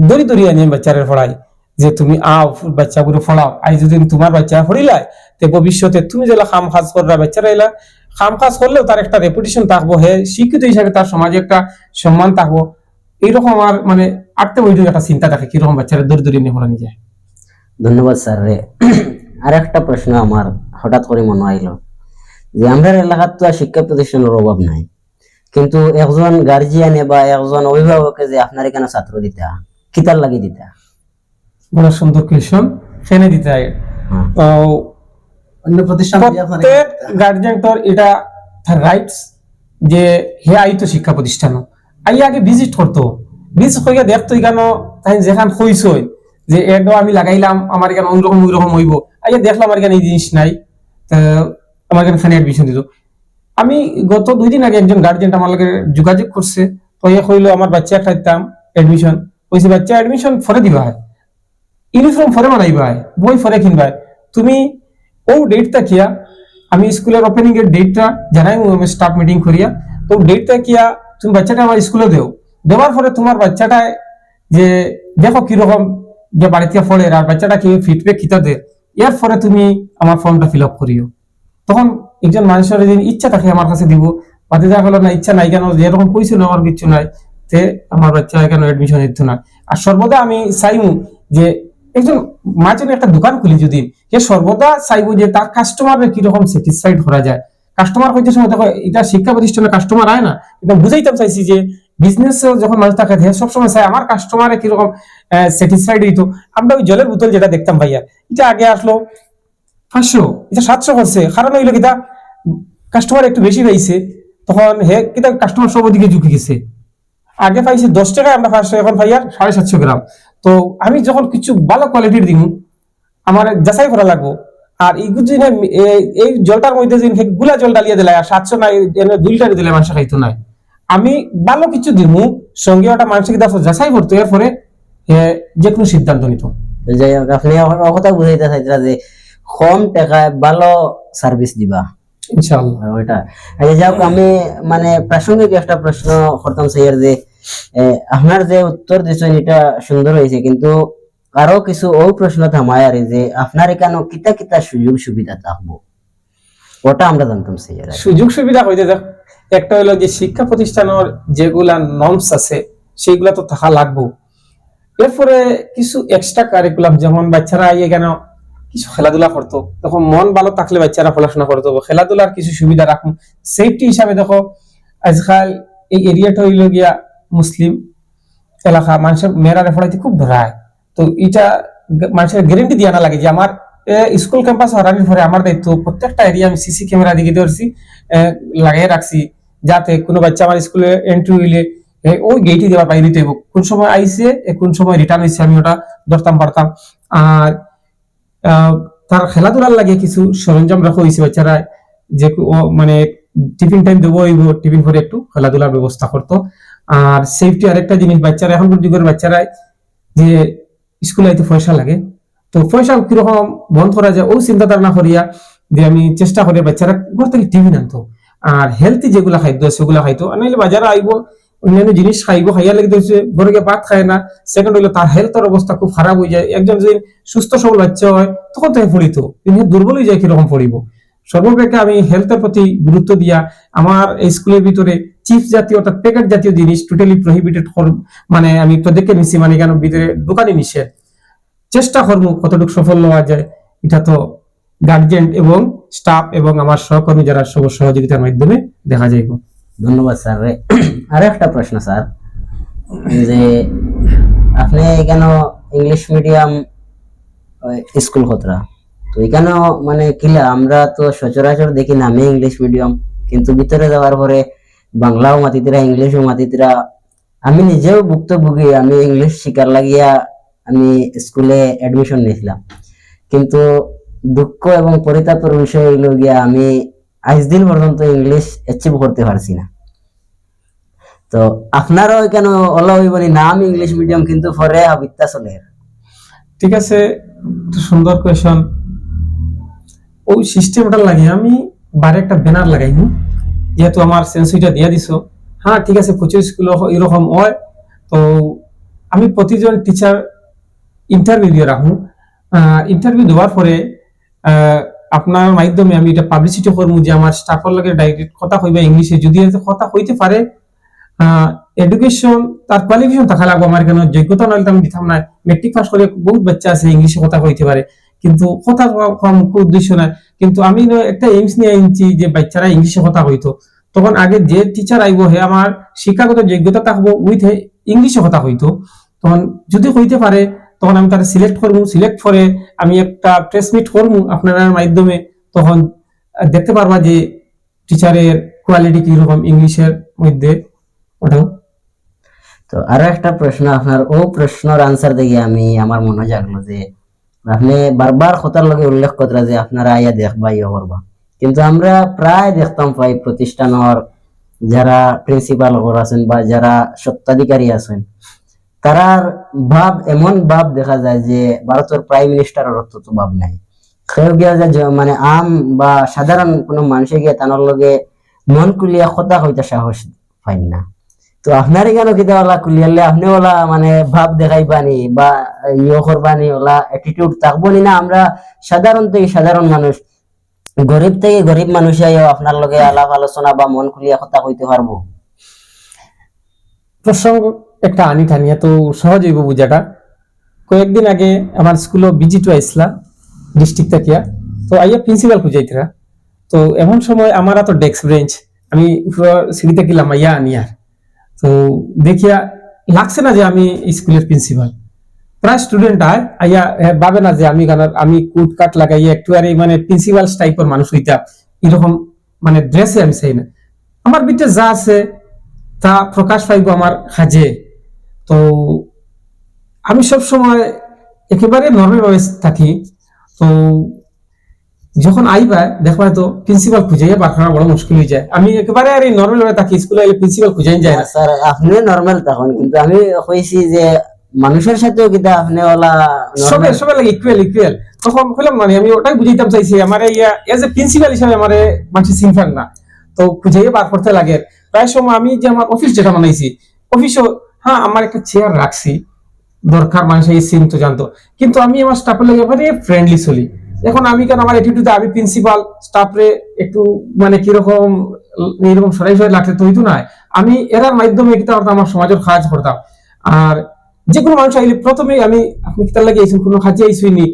দড়ি দড়ি আনি বাচ্চাদের পড়াই, যে তুমি আও বাচ্চাগুলো পড়াও, আজ যদি তোমার বাচ্চা পড়িলাই তে ভবিষ্যতে তুমি যেগুলা খাম কাজ করবা, বাচ্চারা এলা খাম কাজ করলেও তার একটা রেপুটেশন থাকবো, হে শিক্ষিত হিসাবে তার সমাজে একটা সম্মান থাকবো। এইরকম আমার মানে আটতে বই একটা চিন্তা থাকে কিরকম বাচ্চারা দড়ি দড়ি নিয়ে পড়ানি যায়। ধন্যবাদ স্যার রে। আর একটা প্রশ্ন আমার হঠাৎ করে মনে আইলো, যে আমরা এলাকার তো আর শিক্ষা প্রতিষ্ঠানের অভাব নাই, কিন্তু একজন গার্জিয়ানে বা একজন অভিভাবকে যে আপনার এখানে ছাত্র দিতা কিতার লাগি দিতা? বড় সুন্দর কোয়েশন, ফেনে দিতে হয়। অন্য প্রতিষ্ঠান প্রত্যেক গার্জিয়ান তোর এটা তার রাইটস, যে হে আইতো শিক্ষা প্রতিষ্ঠান আই আগে ভিজিট করতো, ভিজিট করিয়া দেখতো এখানে তাই যেখান হইছই যে এডো আমি লাগাইলাম আমার এখানে অন্যরকম ওইরকম হইব, আইয়া দেখলাম আমার এখানে এই জিনিস নাই, আমার এখানে খানে অ্যাডমিশন দিত। আমি গত 2 দিন আগে একজন গার্জিয়ান আমার লগে যোগাযোগ করছে, তো এ কইলো আমার বাচ্চা একটা দিতাম অ্যাডমিশন, কইছে বাচ্চা অ্যাডমিশন ফরে দিবা, ইউনিফর্ম ফরে বানাইবা, বই ফরে কিনবা, তুমি ও ডেটটা কিয়া আমি স্কুলের ওপেনিং এর ডেটটা জানাই আমি স্টাফ মিটিং করিয়া, তো ডেটটা কিয়া তুমি বাচ্চাটা আমার স্কুলে দেও, দেওয়ার পরে তোমার বাচ্চাটা যে দেখো কিরকম যে বাড়িতে পড়ে আর বাচ্চাটা কি ফিডব্যাক খিতা দে, এর পরে তুমি আমার ফর্মটা ফিল আপ করিও। তখন একজন মানুষের যদি ইচ্ছা থাকে আমার কাছে দিব, বাদে যা হলো না ইচ্ছা নাই, কেন যেরকম কইছিল আমার কিছু নাই, তে আমার বাচ্চা কেন এডমিশন দিত না। আর সর্বদা আমি চাইমু যে একজন মা যদি একটা দোকান খুলি, যদি সে সর্বদা চাইবো যে তার কাস্টমার কিরকম স্যাটিসফাইড করা যায়। কাস্টমার হইতে সময় দেখো এটা শিক্ষা প্রতিষ্ঠানে কাস্টমার আয় না, কিন্তু বুঝাইতে চাইছি যে বিজনেস যখন মানুষ থাকে সবসময় চাই আমার কাস্টমারে কিরকম স্যাটিসফাইড হইতো। আমরা ওই জলের বোতল যেটা দেখতাম ভাইয়া, এটা আগে আসলো 500, এটা 700 করছে, কারণ হইলো কিতা কাস্টমার একটু বেশি পাইছে, তখন হে কিতা কাস্টমার সব ওদিকে ঝুঁকে গেছে, আগে পাইছি 10 টাকায় আমরা 500, এখন পাই আর 750 গ্রাম। তো আমি যখন কিছু ভালো কোয়ালিটির দিন আমার যাচাই করা লাগবো। আর এই এই জলটার মধ্যে যে গুলা জল ডালিয়ে দিলে আর 700 নাই 2 লিটার দিলে মানুষ খাইতো না। আমি ভালো কিছু দিমু, সঙ্গে ওটা মানুষকে যাচাই করতো, এরপরে যে কোনো সিদ্ধান্ত নিত। যাই হোক, আপনি আমার কথা বুঝাইতে চাইছিলেন যে কম টাকায় ভালো সার্ভিস দিবা ইনশাআল্লাহ। ওইটা। আচ্ছা যাই হোক, আমি মানে প্রাসঙ্গিক একটা প্রশ্ন করতাম স্যার যে আপনার যে উত্তর দিচ্ছেন এটা সুন্দর হয়েছে, কিন্তু আরো কিছু ও প্রশ্ন থামায় আর যে আপনার এখানে কিতা কিতা সুযোগ সুবিধা থাকবো ওটা আমরা জানতাম স্যার। সুযোগ সুবিধা হইতে দেখ, একটা হলো যে শিক্ষা প্রতিষ্ঠানের যেগুলা নর্মস আছে সেগুলা তো থাকা লাগবো। এরপরে কিছু এক্সট্রা কারিকুলাম, যেমন বাচ্চারা এখানে কিছু খেলাধুলা করতো, তখন মন ভালো থাকলে বাচ্চারা পড়াশোনা করতো, খেলাধুলার কিছু সুবিধা রাখুন। সেফটি হিসাবে দেখো আজকাল এই এরিয়াটা হইল গিয়া মুসলিম এলাকা, মানুষের মেয়েরা পড়াইতে খুব ধরায়। তো এটা মানুষের গ্যারেন্টি দিয়া না লাগে যে আমার স্কুল ক্যাম্পাস হরানির পরে আমার দায়িত্ব প্রত্যেকটা এরিয়া আমি সিসি ক্যামেরা দিকে ধরছি, লাগিয়ে রাখছি, যাতে কোনো বাচ্চা আমার স্কুলে এন্ট্রি হইলে ওই গেটই দেওয়ার বাইরে দিতে, কোন সময় আইসে কোন সময় রিটার্ন হয়েছে আমি ওটা ধরতাম পারতাম। আর তার খেলাধুলার লাগে কিছু সরঞ্জাম রাখা হয়েছে, বাচ্চারা যে মানে টিফিন টাইম দেবো, টিফিন পরে একটু খেলাধুলার ব্যবস্থা করতো। আর সেফটি আরেকটা জিনিস, বাচ্চারা এখনকার যুগের বাচ্চারা যে স্কুলে আইতে পয়সা লাগে, তো পয়সা কিরকম বন্ধ করা যায় ও চিন্তা ধারণা করিয়া যে আমি চেষ্টা করি বাচ্চারা ঘর থেকে টিফিন আনতো, আর হেলথি যেগুলা খাদ্য সেগুলা খাইতো। নাহলে বাজারে আইবো অন্যান্য জিনিস খাইবো, খাইয়া লেগে দেখছে ঘরে গিয়ে ভাত খায় না। সেকেন্ড হইলো তার হেলথের অবস্থা খুব খারাপ হয়ে যায়। একজন যদি সুস্থ সবল বাচ্চা হয় তখন তাকে পড়িত, কিন্তু দুর্বল হয়ে যায় কিরকম পড়িব। সর্বোপেক্ষা আমি হেলথের প্রতি গুরুত্ব দিয়া আমার এই স্কুলের ভিতরে চিপস জাতীয় অর্থাৎ প্যাকেট জাতীয় জিনিস টোটালি প্রহিবিটেড, মানে আমি প্রত্যেককে নিচ্ছি, মানে কেন ভিতরে দোকানে নিষেধ। চেষ্টা করবো কতটুকু সফল হওয়া যায়, এটা তো গার্জেন এবং স্টাফ এবং আমার সহকর্মী যারা সব সহযোগিতার মাধ্যমে দেখা যাইব। ধন্যবাদ স্যার। আরো একটা প্রশ্ন স্যার, যে আপনি এখানে ইংলিশ মিডিয়াম স্কুল কতরা, তো এখানে মানে কিলা আমরা তো সচরাচর দেখি নামে ইংলিশ মিডিয়াম, কিন্তু ভিতরে যাওয়ার পরে বাংলাও মাতিতিরা ইংলিশও মাতিতিরা। আমি নিজেও ভুক্তভোগী, আমি ইংলিশ শিকার লাগিয়া আমি স্কুলে এডমিশন নিয়েছিলাম, কিন্তু দুঃখ এবং পরিতাপের বিষয় হইল গিয়া আমি আজ দিন পর্যন্ত ইংলিশ অ্যাচিভ করতে পারছি না। তো আপনারও এখানে ওলা হইবনি নাম ইংলিশ মিডিয়াম, কিন্তু পরে আবিত্তা চলে। ঠিক আছে, সুন্দর কোয়েশন। ওই সিস্টেমটা লাগে আমি বাইরে একটা ব্যানার লাগাইনি, যেহেতু আমার সেন্সুইটা দিয়ে দিছো। হ্যাঁ ঠিক আছে, প্রচুর স্কুল এরকম হয়। তো আমি প্রতিজন টিচার ইন্টারভিউ দিয়ে রাখুন, ইন্টারভিউ দেওয়ার পরে আপনার মাধ্যমে আমি এটা পাবলিসিটি করবো যে আমার স্টাফের লগে ডাইরেক্ট কথা কইবা ইংলিশে, যদি কথা কইতে পারে। এডুকেশন তার কোয়ালিফিকেশন থাকা লাগবে, আমার কেন যোগ্যতা নইলে আমি দিতাম না। মেট্রিক পাস করে বহুত বাচ্চা আছে ইংলিশে কথা কইতে পারে, কিন্তু কথা মুখ্য উদ্দেশ্য না। কিন্তু আমি একটা এইমস নিয়ে আনছি যে বাচ্চারা ইংলিশে কথা কইতো, তখন আগে যে টিচার আইব হে আমার শিক্ষাগত যোগ্যতা থাকবো উইথ ইংলিশে কথা কইতো। তখন যদি কইতে পারে তখন আমি তারা সিলেক্ট করবো, সিলেক্ট করে আমি একটা প্রেস মিট করবো আপনার মাধ্যমে, তখন দেখতে পারবা যে টিচারের কোয়ালিটি কিরকম ইংলিশের মধ্যে। ওটাও তো আরো একটা প্রশ্ন, আপনার ও প্রশ্নের আনসার দেখে আমি আমার মনে জাগলো যে আপনি বারবার কথার লগে উল্লেখ করতে যে আপনারা আইয়া দেখবা ইয়ে করবা, কিন্তু আমরা প্রায় দেখতাম পাই প্রতিষ্ঠানের যারা প্রিন্সিপাল আছেন বা যারা স্বত্বাধিকারী আছেন, তারার ভাব এমন ভাব দেখা যায় যে ভারতের প্রাইম মিনিস্টারের অর্থ তো ভাব নাই। কেউ গিয়া যে মানে আম বা সাধারণ কোনো মানুষে গিয়ে তানোর লগে মন কুলিয়া কথা হইতে সাহস পাই না। তো আপনার কেন কিতা ওলা কুলিয়ালে আপনি ওলা মানে ভাব দেখাইবানি বা ইয়ে করবানি, ওলা অ্যাটিটিউড থাকবনি না? আমরা সাধারণ থেকে সাধারণ মানুষ, গরিব থেকে গরিব মানুষ আপনার লগে আলাপ আলোচনা বা মন খুলিয়া কথা কইতে পারবো। প্রসঙ্গ একটা আনি টানি এত সহজ হইব বুঝাটা। কয়েকদিন আগে আমার স্কুলে ভিজিট আইসলা ডিস্ট্রিক্ট থেকে, তো আইয়া প্রিন্সিপাল খুঁজাইতরা। তো এমন সময় আমার তো ডেস্ক বেঞ্চ, আমি সিঁড়িতে গেলাম আইয়া আনিয়ার, তো দেখিয়া লাগছে না যে আমি স্কুলের প্রিন্সিপাল। প্রায় স্টুডেন্ট আইয়া ভাবে না যে আমি কুট কাট লাগাইয়া একটু আর মানে প্রিন্সিপাল টাইপের মানুষ হইতা, এরকম মানে ড্রেসে আমি চাই না। আমার ভিতরে যা আছে তা প্রকাশ পাইব আমার কাজে। তো আমি সব সময় একেবারে নর্মাল ভাবে থাকি। তো যখন আইবা দেখবা তো প্রিন্সিপাল খুঁজে বার করা বড় মুশকিল হয়ে যায়। আমি একেবারে আর নর্মাল ভাবে থাকি, স্কুলে এলে প্রিন্সিপাল খুঁজে যায় না। স্যার আপনি নরমাল তখন, কিন্তু আমি কইছি যে মানুষের সাথেও কিতা আপনি ওলা সবে normal- সবে লাগে ইকুয়াল ইকুয়াল। তখন কইলাম মানে আমি ওটাই বুঝাইতাম চাইছি, আমার ইয়া এজ এ প্রিন্সিপাল হিসাবে আমার মানুষ চিনফান না, তো খুঁজে বার করতে লাগে। প্রায় সময় আমি যে আমার অফিস যেটা বানাইছি, অফিসও হ্যাঁ আমার একটা চেয়ার রাখছি, দরকার মানুষ এই সিন তো জানতো, কিন্তু আমি আমার স্টাফের লাগে একেবারে ফ্রেন্ডলি চলি। এখন আমি কেন আমার অ্যাটিটিউডে আমি প্রিন্সিপাল স্টাফরে একটু মানে কিরকম এরকম সরাই সরাই লাগতে তো হইতো না। আমি এরার মাধ্যমে কিতা করতাম, আমার সমাজের কাজ করতাম। আর যে কোনো মানুষ আইলে প্রথমে আমি আপনি কিতার লাগে আইছেন, কোনো কাজে আইসুইনি,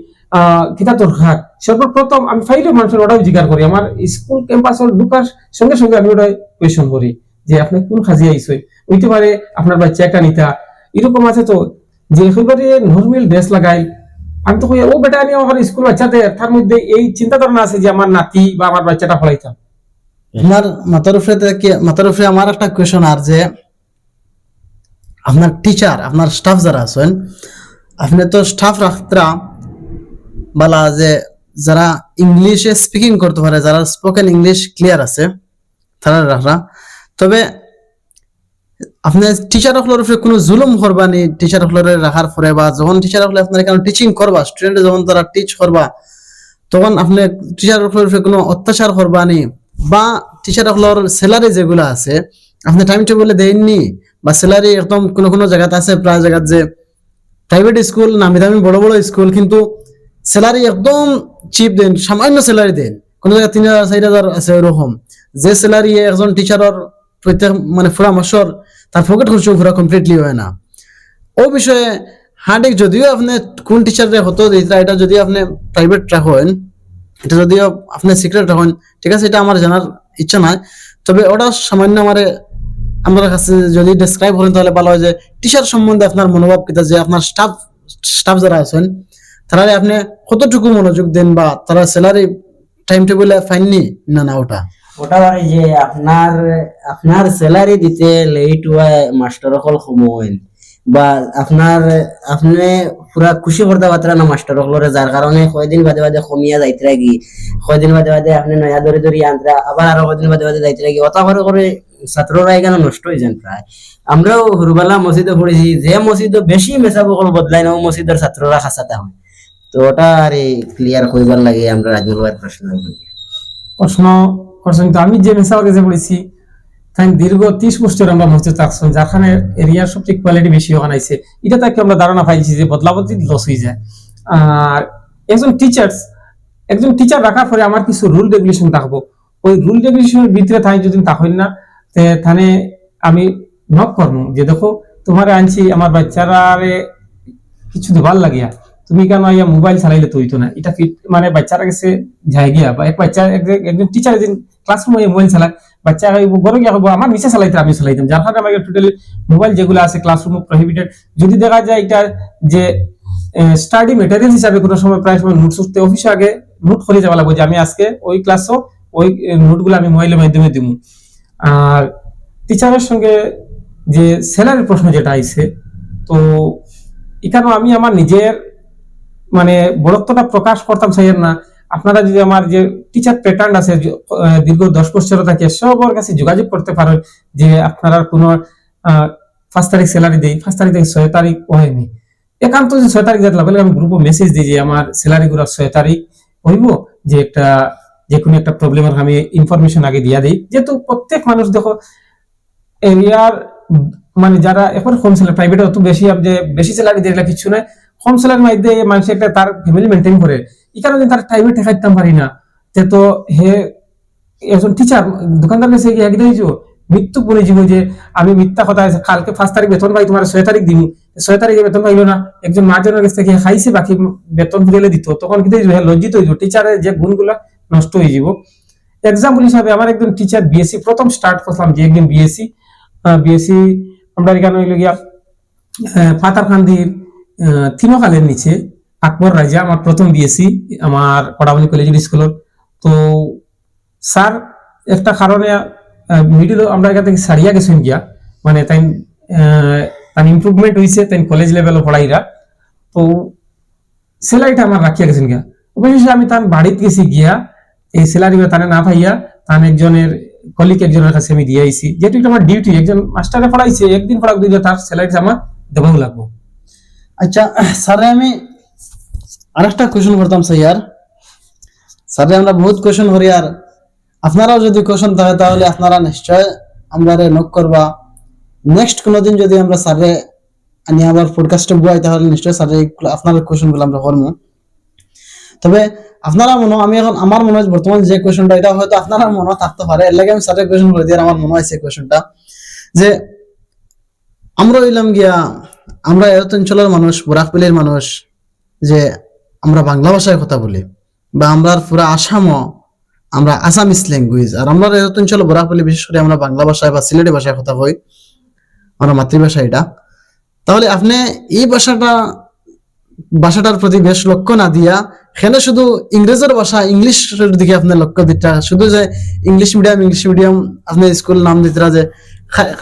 কিতা দরকার, সর্বপ্রথম আমি ফাইলে মানুষের ওটাও জিজ্ঞাসা করি। আমার স্কুল ক্যাম্পাস ঢুকার সঙ্গে সঙ্গে আমি ওটাই কোয়েশন করি যে আপনি কোন কাজে আইসই, হইতে পারে আপনার বাচ্চা একটা নিতা, এরকম আছে তো যে একেবারে নর্মাল ড্রেস লাগাই। আমি তো কই ও বেটা আমি আমার স্কুল বাচ্চাদের তার মধ্যে এই চিন্তা ধারণা আছে যে আমার নাতি বা আমার বাচ্চাটা পড়াইতাম। আপনার মাথার উপরে আমার একটা কোয়েশন আর যে আপনার টিচার, আপনার স্টাফ যারা আছেন, আপনি তো স্টাফ রাখতরা বলা যে যারা ইংলিশে স্পিকিং করতে পারে, যারা স্পোকেন ইংলিশ ক্লিয়ার আছে তারা রাখরা। তবে আপনি টিচার হকলের উপরে কোনো জুলুম করবানি টিচার হকলের রাখার পরে, বা যখন টিচার হকলে আপনার এখানে টিচিং করবা, স্টুডেন্ট যখন তারা টিচ করবা, তখন আপনি টিচার হকলের উপরে কোনো অত্যাচার করবানি, বা টিচার হকলের স্যালারি যেগুলো আছে আপনি টাইম টেবিলে দেননি, বা স্যালারি একদম কোনো কোনো জায়গাতে আছে, প্রায় জায়গায় যে প্রাইভেট স্কুল নামি দামি বড় বড় স্কুল কিন্তু স্যালারি একদম চিপ দেন, সামান্য স্যালারি দেন, কোনো জায়গায় 3,000 4,000 আছে ওরকম, যে স্যালারি একজন টিচারের প্রত্যেক মানে পুরা মাসের তার পকেট খরচ পুরা কমপ্লিটলি হয় না। ও বিষয়ে হার্ডিক যদিও আপনি কোন টিচারে হতো এটা যদি আপনি প্রাইভেট রাখেন, এটা যদিও আপনি সিক্রেট রাখেন, ঠিক আছে, এটা আমার জানার ইচ্ছা নাই। তবে ওটা সামান্য আমার কাছে যদি ডেসক্রাইব করেন তাহলে ভালো হয় যে টিচার সম্বন্ধে আপনার মনোভাব কিতা, যে আপনার স্টাফ যারা আছেন তারা আপনি কতটুকু মনোযোগ দেন, বা তারা স্যালারি টাইম টেবিলে ফাইননি না না ওটা ওটা মানে যে আপনার আপনার স্যালারি দিতে লেট হয় মাস্টার হল সময়, বা আপনার আপনি পুরা খুশি করতে পারতেন না মাস্টার হলরে, যার কারণে কয়দিন বাদে বাদে কমিয়া যাইতে লাগি, কয়দিন বাদে বাদে আপনি নয়া ধরে ধরে আনতে, আবার আরো কয়দিন বাদে বাদে যাইতে লাগি, অত করে করে ছাত্ররা এখানে নষ্ট হয়ে যান প্রায়। আমরাও হুরবালা মসজিদে পড়েছি, যে মসজিদে বেশি মেসাবকল বদলাই না ও মসজিদের ছাত্ররা খাসাতে হয়। তো ওটা আর ক্লিয়ার কইবার লাগে আমরা রাজমুল ভাইয়ের প্রশ্ন। প্রশ্ন করছেন তো আমি যে মেসাওয়ার কাছে পড়েছি তাই দীর্ঘ 30 বছর আমরা মসজিদ থাকছেন, যারখানে এরিয়ার সবচেয়ে কোয়ালিটি বেশি বানাইছে, এটা তাকে আমরা ধারণা পাইছি যে বদলাবদলি লস হয়ে যায়। আর একজন টিচার রাখার পরে আমার কিছু রুল রেগুলেশন থাকবো, ওই রুল রেগুলেশনের ভিতরে তাই যদি থাকেন না তাহলে আমি নক করবো যে দেখো তোমার আনছি আমার বাচ্চারা কিছু দেবার লাগিয়া, তুমি কেন ইয়া মোবাইল চালাইলে তো হইতো না, এটা মানে বাচ্চারা কাছে যায় গিয়া, বা এক বাচ্চা একজন টিচার একদিন ক্লাসরুমে মোবাইল চালায়, বাচ্চা বড় গিয়া হবো আমার নিচে চালাইতে আমি চালাইতাম, যার কারণে আমাকে টোটালি মোবাইল যেগুলো আছে ক্লাসরুমে প্রহিবিটেড। যদি দেখা যায় এটা যে স্টাডি মেটেরিয়াল হিসাবে কোনো সময় প্রায় সময় নোটস উঠতে অফিসে আগে নোট করে যাওয়া লাগবে যে আমি আজকে ওই ক্লাসও ওই নোটগুলো আমি মোবাইলের মাধ্যমে দিব। আর টিচারের সঙ্গে যে স্যালারির প্রশ্ন যেটা আইছে, তো এখানে আমি আমার নিজের মানে বড়ত্বটা প্রকাশ করতাম চাইয়ের না। আপনারা যদি আমার যে টিচার প্যাটার্ন আছে দীর্ঘ 10 বছর থাকে সবার কাছে যোগাযোগ করতে পারেন যে আপনারা কোনো 5 তারিখ স্যালারি দেই, 5 তারিখ থেকে 6 তারিখ হয়নি, একান্ত যে 6 তারিখ যেতে লাগলে আমি গ্রুপে মেসেজ দিই যে আমার স্যালারি গুলো 6 তারিখ হইব, যে একটা যে কোনো একটা প্রবলেমের আমি ইনফরমেশন আগে দিয়া দিই। যেহেতু প্রত্যেক মানুষ দেখো এরিয়ার মানে যারা এখন হোম স্যালারি প্রাইভেটে অত বেশি যে বেশি স্যালারি দিলে কিছু নয়, হোম স্যালারির মধ্যে মানুষ একটা তার ফ্যামিলি মেনটেন করে, এই কারণে তার টাইমে ঠেকাইতাম পারি না। তো হে একজন টিচার দোকানদার কাছে গিয়ে একদিন মৃত্যু বলে জীব যে আমি মিথ্যা কথা আছে কালকে 5 তারিখ বেতন পাই, তোমার 6 তারিখ দিব, 6 তারিখে বেতন পাইলো না, একজন মার্জনের কাছ থেকে খাইছে বাকি বেতন ফিরে দিত, তখন কিন্তু লজ্জিত হইব, টিচারের যে গুণগুলা নষ্ট হয়ে যাব। এক্সাম্পল হিসাবে আমার একজন টিচার বিএসসি প্রথম স্টার্ট করলাম, যে একদিন বিএসসি আমরা এখানে হইল গিয়া পাতারকান্দির তিনকালের নিচে আকবর রাজা আমার প্রথম বিএসসি আমার পড়াবনি কলেজের স্কুলের। তো স্যার একটা কারণে মিডিল আমরা এখান থেকে সারিয়া গেছেন গিয়া, মানে তাই তার ইমপ্রুভমেন্ট হয়েছে তাই কলেজ লেভেল পড়াইরা। তো স্যালারিটা আমার রাখিয়া গেছেন গিয়া, অবশেষে আমি তার বাড়িতে গেছি গিয়া এই স্যালারি তানে না পাইয়া তার একজনের কলিগ একজনের কাছে আমি দিয়ে আইছি, যেহেতু এটা আমার ডিউটি, একজন মাস্টারে পড়াইছে একদিন পড়াক দিলে তার স্যালারি আমার দেওয়াও লাগবো। আচ্ছা স্যারে আমি আরেকটা কোশ্চেন করতাম স্যার, স্যারে আমরা বহুত কোশ্চেন করি, আর আপনারাও যদি কোশ্চেন থাকে তাহলে আপনারা নিশ্চয় আমরা নক করবা। নেক্সট কোনোদিন যদি আমরা স্যারে আনি আবার পডকাস্টে বুয়াই তাহলে নিশ্চয় স্যারে আপনার কোশ্চেন গুলো আমরা করবো। তবে আপনারা মনে, আমি এখন আমার মনে হয় বর্তমান যে কোশ্চেনটা এটা হয়তো আপনারা মনে থাকতে পারে, এর লাগে আমি স্যারের কোশ্চেন করে দিই। আমার মনে হয়েছে কোশ্চেনটা যে আমরা হইলাম গিয়া, আমরা এত অঞ্চলের মানুষ, বরাকবিলের মানুষ, যে আমরা বাংলা ভাষায় কথা বলি, বা আমরা পুরা আসামও আমরা আসামিস ল্যাঙ্গুয়েজ, আর আমরা এত অঞ্চল বরাকবিলি বিশেষ করে আমরা বাংলা ভাষায় বা সিলেটি ভাষায় কথা কই, আমরা মাতৃভাষা এটা। তাহলে আপনি এই ভাষাটার প্রতি বেশ লক্ষ্য না দিয়া এখানে শুধু ইংরেজের ভাষা ইংলিশের দিকে আপনি লক্ষ্য দিতা, শুধু যে ইংলিশ মিডিয়াম আপনি স্কুল নাম দিতরা, যে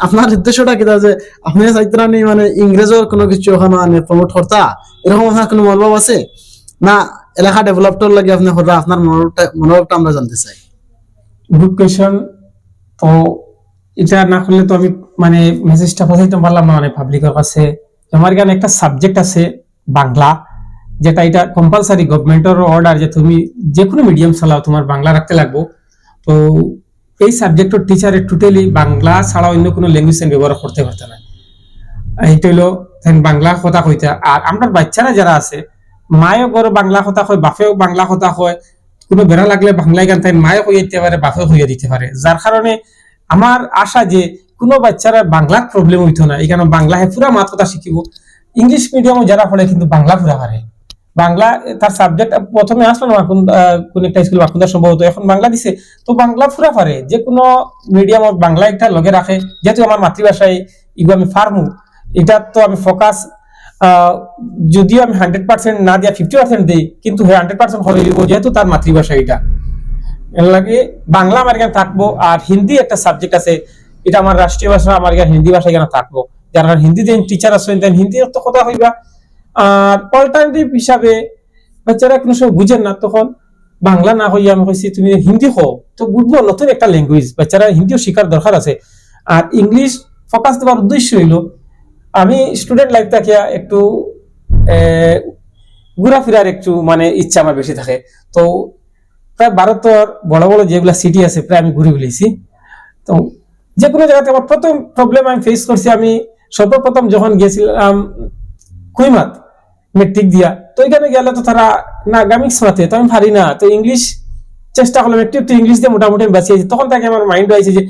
আপনার উদ্দেশ্যটা কিনা যে আপনি চাইতরা নি মানে ইংরেজের কোনো কিছু ওখানে প্রমোট করতা, এরকম আপনার কোনো মনোভাব আছে না? এলাকা ডেভেলপটার লাগে আপনি কররা, আপনার মনোভাবটা আমরা জানতে চাই। Good question. তো এটা না করলে তো আমি মানে মেসেজটা পৌঁছাইতে পারলাম না মানে পাবলিকের কাছে। আমার এখানে একটা সাবজেক্ট আছে বাংলা, যেটা এটা কম্পালসারি গভর্নমেন্টের অর্ডার যে তুমি যে কোনো মিডিয়াম চালাও তোমার বাংলা রাখতে লাগবো। তো এই সাবজেক্টের টিচারে টোটালি বাংলা ছাড়া অন্য কোনো ল্যাঙ্গুয়েজ ব্যবহার করতে পারতে না। এইটা হলো বাংলা কথা কইতে। আর আমরা বাচ্চারা যারা আছে, মায়েও বড় বাংলা কথা কয়, বাপেও বাংলা কথা কয়, কোনো বেড়া লাগলে বাংলায় গান তাই মায়ে হইয়া দিতে পারে, বাপেও হইয়া দিতে পারে। যার কারণে আমার আশা যে কোনো বাচ্চারা বাংলার প্রবলেম হইতো না, এখানে বাংলা পুরা মাত কথা শিখিব। ইংলিশ মিডিয়ামে যারা পড়ে কিন্তু বাংলা পুরা পারে, বাংলা তার সাবজেক্ট প্রথমে আসলো না কোন একটা স্কুল বাকুন্দা সম্ভবত, এখন বাংলা দিছে, তো বাংলা পুরা পারে। যে কোনো মিডিয়াম বাংলা একটা লগে রাখে, যেহেতু আমার মাতৃভাষায় এগুলো আমি ফার্মু, এটা তো আমি ফোকাস যদিও আমি 100% না দিয়া 50% দিই, কিন্তু 100% হবে যেহেতু তার মাতৃভাষা এটা। এর লাগে বাংলা আমার এখানে থাকবো। আর হিন্দি একটা সাবজেক্ট আছে, এটা আমার রাষ্ট্রীয় ভাষা, আমার এখানে হিন্দি ভাষা এখানে থাকবো। যারা হিন্দি যে টিচার আছেন হিন্দি তো কথা হইবা। আর অল্টারনেটিভ হিসাবে বাচ্চারা কোনো সময় বুঝেন না, তখন বাংলা না হইয়া আমি কইছি তুমি হিন্দি হো, তো বুঝবো নতুন একটা ল্যাঙ্গুয়েজ, বাচ্চারা হিন্দিও শেখার দরকার আছে। আর ইংলিশ ফোকাস দেওয়ার উদ্দেশ্য হইলো আমি স্টুডেন্ট লাইফ থেকে একটু ঘোরাফেরার একটু মানে ইচ্ছা আমার বেশি থাকে। তো প্রায় ভারতের বড় বড় যেগুলা সিটি আছে প্রায় আমি ঘুরে ফেলেছি। তো যে কোনো জায়গাতে আমার প্রথম প্রবলেম আমি ফেস করছি, আমি সর্বপ্রথম যখন গেছিলাম কুইমাত মেট্রিক দিয়া, তো এখানে গেলে তো তারা না গামিক্স মাতে, তো আমি পারি না, তো ইংলিশ চেষ্টা করলাম একটু একটু ইংলিশ দিয়ে মোটামুটি আমি বাঁচিয়েছি। তখন থেকে আমার মাইন্ড হয়েছে যে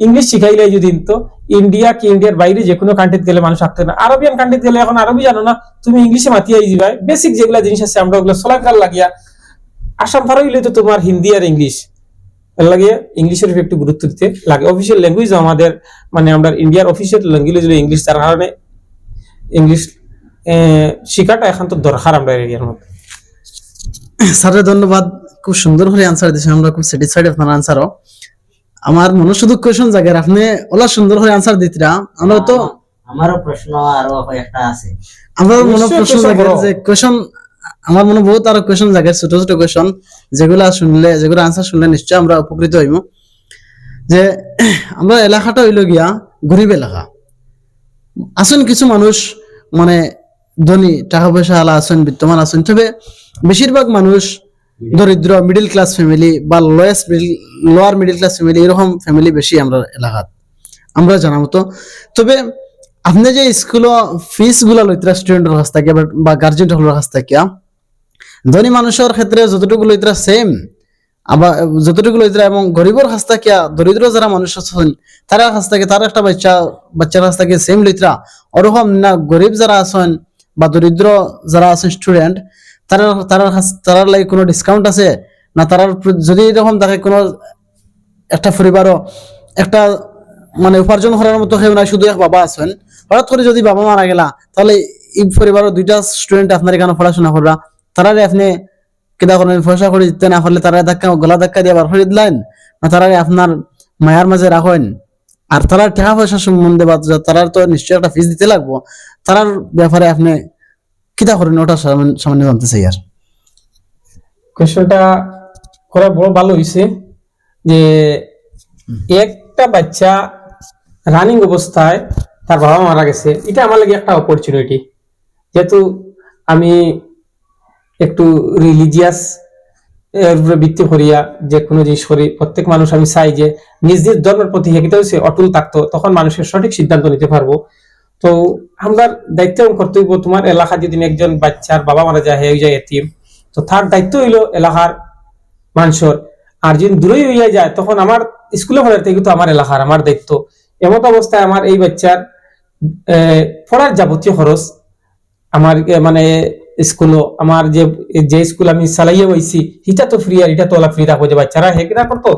ইংলিশ শিখাইলে যদি তো ইন্ডিয়া কি ইন্ডিয়ার বাইরে যে কোনো কান্ট্রিতে গেলে মানুষ থাকতে না, আরবিয়ান কান্ট্রিতে গেলে এখন আরবি জানো না, তুমি ইংলিশে মাতিয়ে যাবে, বেসিক যেগুলা জিনিস আছে আমরা ওগুলো সোলাকার লাগিয়া আসাম ফার হইলে তো তোমার হিন্দি আর ইংলিশ লাগে, ইংলিশের একটু গুরুত্ব দিতে লাগে। অফিসিয়াল ল্যাঙ্গুয়েজ আমাদের মানে আমরা ইন্ডিয়ার অফিসিয়াল ল্যাঙ্গুয়েজ হলো ইংলিশ, তার কারণে ইংলিশ শিখাটা এখন তো দরকার আমরা এরিয়ার মধ্যে। স্যারের ধন্যবাদ, খুব সুন্দর করে আনসার দিয়েছেন, আমরা খুব স্যাটিসফাইড আপনার আনসারও। আমার মনে শুধু কোয়েশন জায়গায় আপনি ওলা সুন্দর করে আনসার দিতরা, আমরা তো আমারও প্রশ্ন আরো একটা আছে, আমার মনে প্রশ্ন জায়গায় যে কোয়েশন, আমার মনে বহুত আরো কোয়েশন জায়গায় ছোট ছোট কোয়েশন যেগুলো শুনলে, যেগুলো আনসার শুনলে নিশ্চয় আমরা উপকৃত হইব। যে আমরা এলাকাটা হইল গিয়া গরিব এলাকা, আসুন কিছু মানুষ মানে ধনী টাকা পয়সা আলা আছেন, বিদ্যমান আছেন, তবে বেশিরভাগ মানুষ দরিদ্র মিডিল ক্লাস ফ্যামিলি বা লোয়ার মিডিল ক্লাস ফ্যামিলি, এরকম ফ্যামিলি বেশি আমরা এলাকাত আমরা জানা মতো। তবে আপনি যে স্কুল ফিস গুলা লইতরা স্টুডেন্টের কাছ থেকে বা গার্জেন হলের কাছ থেকে, ধনী মানুষের ক্ষেত্রে যতটুকু লইতরা সেম, আবার যতটুকু লইতরা, এবং গরিবের কাছ থেকে দরিদ্র যারা মানুষ আছেন তারা কাছ থেকে, তার একটা বাচ্চার কাছ থেকে সেম লইতরা, ওরকম না গরিব যারা আছেন বা দরিদ্র যারা আছেন স্টুডেন্ট, তারা লাগে কোনো ডিসকাউন্ট আছে না? তারা যদি এরকম থাকে কোনো একটা পরিবারও একটা মানে উপার্জন করার মতো কেউ নাই, শুধু এক বাবা আছেন, হঠাৎ করে যদি বাবা মারা গেলা, তাহলে এই পরিবারের দুইটা স্টুডেন্ট আপনার এখানে পড়াশোনা কররা, তারারে আপনি কেদা করেন পয়সা করে দিতে না পারলে তারা গলা ধাক্কা দিয়ে বার করে দিলেন না, তারারে আপনার মায়ার মাঝে রাখেন, আর তারা টাকা পয়সা সম্বন্ধে বা তারা তো নিশ্চয়ই একটা ফিস দিতে লাগবো, তারার ব্যাপারে আপনি কিতা করেন ওটা সামান্য জানতে চাই। আর কোয়েশ্চনটা করা বড় ভালো হয়েছে যে একটা বাচ্চা রানিং অবস্থায় তার বাবা মারা গেছে, এটা আমার লাগে একটা অপরচুনিটি। যেহেতু আমি একটু রিলিজিয়াস এর উপরে ভিত্তি করিয়া যে কোনো জিনিস করি, প্রত্যেক মানুষ আমি চাই যে নিজ নিজ ধর্মের প্রতি হেকিতে হচ্ছে অটল থাকতো, তখন মানুষের সঠিক সিদ্ধান্ত নিতে পারবো। তো আমরা দায়িত্ব এবং কর্তব্য, তোমার এলাকা যদি একজন বাচ্চার বাবা মারা যায়, হয়ে যায় এতিম, তো তার দায়িত্ব হইলো এলাকার মানুষের। আর যদি দূরেই হইয়া যায় তখন আমার স্কুলে পড়ার থেকে তো আমার এলাকার আমার দায়িত্ব। এমত অবস্থায় আমার এই বাচ্চার পড়ার যাবতীয় খরচ আমার মানে স্কুলও আমার যে যে স্কুল আমি চালাইয়া পাইছি এটা তো ফ্রি, আর এটা তো ওলা ফ্রি রাখবো যে বাচ্চারা হেকিনা করতো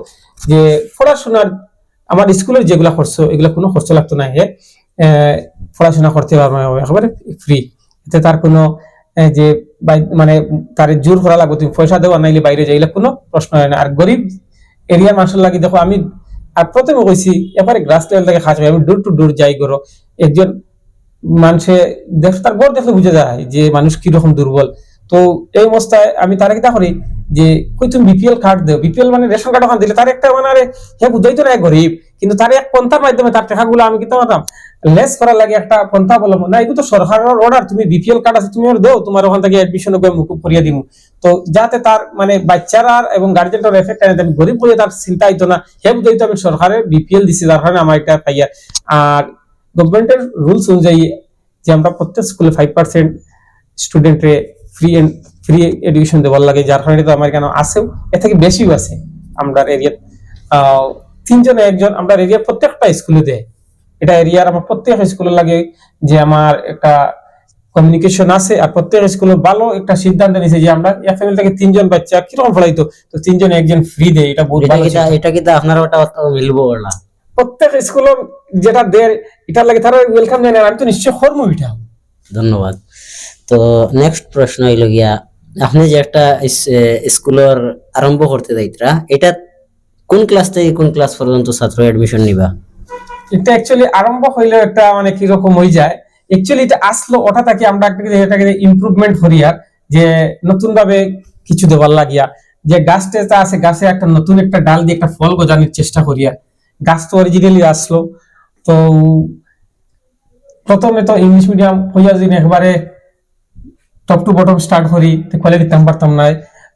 যে পড়াশোনার আমার স্কুলের যেগুলা খরচ এগুলা কোনো খরচ লাগতো না, হে পড়াশোনা করতে পারবো একেবারে ফ্রি। এতে তার কোনো যে মানে তার জোর করা লাগবে তুমি পয়সা দেওয়া নাইলে বাইরে যাইলে কোনো প্রশ্ন হয় না। আর গরিব এরিয়ার মানুষের লাগে দেখো আমি আর প্রথমে কইছি এবারে গ্রাস লেভেল থেকে খাস আমি ডোর টু ডোর যাই করো, একজন মানুষে দেখ তার গড় দেখলে বুঝে যায় যে মানুষ কিরকম দুর্বল। তো এই অবস্থায় আমি তারা কিতা করি যে কই তুমি বিপিএল কার্ড দেও, বিপিএল মানে রেশন কার্ড ওখান দিলে তার একটা মানে হে বুঝাইতো না গরিব, কিন্তু তার এক পন্থার মাধ্যমে তার টাকাগুলো আমি কিতা করতাম লেস করার লাগে একটা পন্থা বললাম না, এগুলো তো সরকারের অর্ডার, তুমি বিপিএল কার্ড আছে তুমি ওর দাও, তোমার ওখান থেকে অ্যাডমিশন মুকুব করিয়া দিব। তো যাতে তার মানে বাচ্চারা এবং গার্জেনটার এফেক্ট আনে, আমি গরিব হয়ে তার চিন্তা হইতো না, হে বুঝাইতো আমি সরকারের বিপিএল দিছি যার কারণে আমার এটা পাইয়া। আর গভর্নমেন্টের রুলস অনুযায়ী যে আমরা প্রত্যেক স্কুলে 5% স্টুডেন্টরে ফ্রি এডুকেশন দেওয়ার লাগে, যার কারণে তো আমার কেন আছেও, এর থেকে বেশিও আছে। আমরা এরিয়া 3 জনে একজন আমরা এরিয়া প্রত্যেকটা স্কুলে দেয়, এটা এরিয়ার আমার প্রত্যেক স্কুলে লাগে যে আমার একটা কমিউনিকেশন আছে। আর প্রত্যেক স্কুলে ভালো একটা সিদ্ধান্ত নিয়েছে যে আমরা এক ফ্যামিলি থেকে 3 জন বাচ্চা কিরকম পড়াইতো, তো 3 জন একজন ফ্রি দেয়, এটা বহুত ভালো। এটা কি আপনার ওটা মিলবো ওলা প্রত্যেক স্কুলে যেটা দেয় এটার লাগে তারা ওয়েলকাম জানায়, আমি তো নিশ্চয় করবো এটা। ধন্যবাদ। তো নেক্সট প্রশ্ন হইল গিয়া, আপনি যে একটা স্কুলের আরম্ভ করতে যাইতরা, এটা কোন ক্লাস থেকে কোন ক্লাস পর্যন্ত ছাত্র এডমিশন নিবা? এটা অ্যাকচুয়ালি আরম্ভ হইলে একটা মানে কি রকম হয়ে যায়, অ্যাকচুয়ালি এটা আসলো ওটা থেকে আমরা এটাকে ইমপ্রুভমেন্ট করিয়া যে নতুন ভাবে কিছু দেওয়ার লাগিয়া যে গাছটা আছে, গাছে একটা নতুন একটা ডাল দিয়ে একটা ফল গজানোর চেষ্টা করিয়া গাছ তো অরিজিনালি আসলো। তো প্রথমে তো ইংলিশ মিডিয়াম হইয়া যদি একবারে টপ টু বটম স্টার্ট করি কোয়ালিটি দিতাম পারতাম না।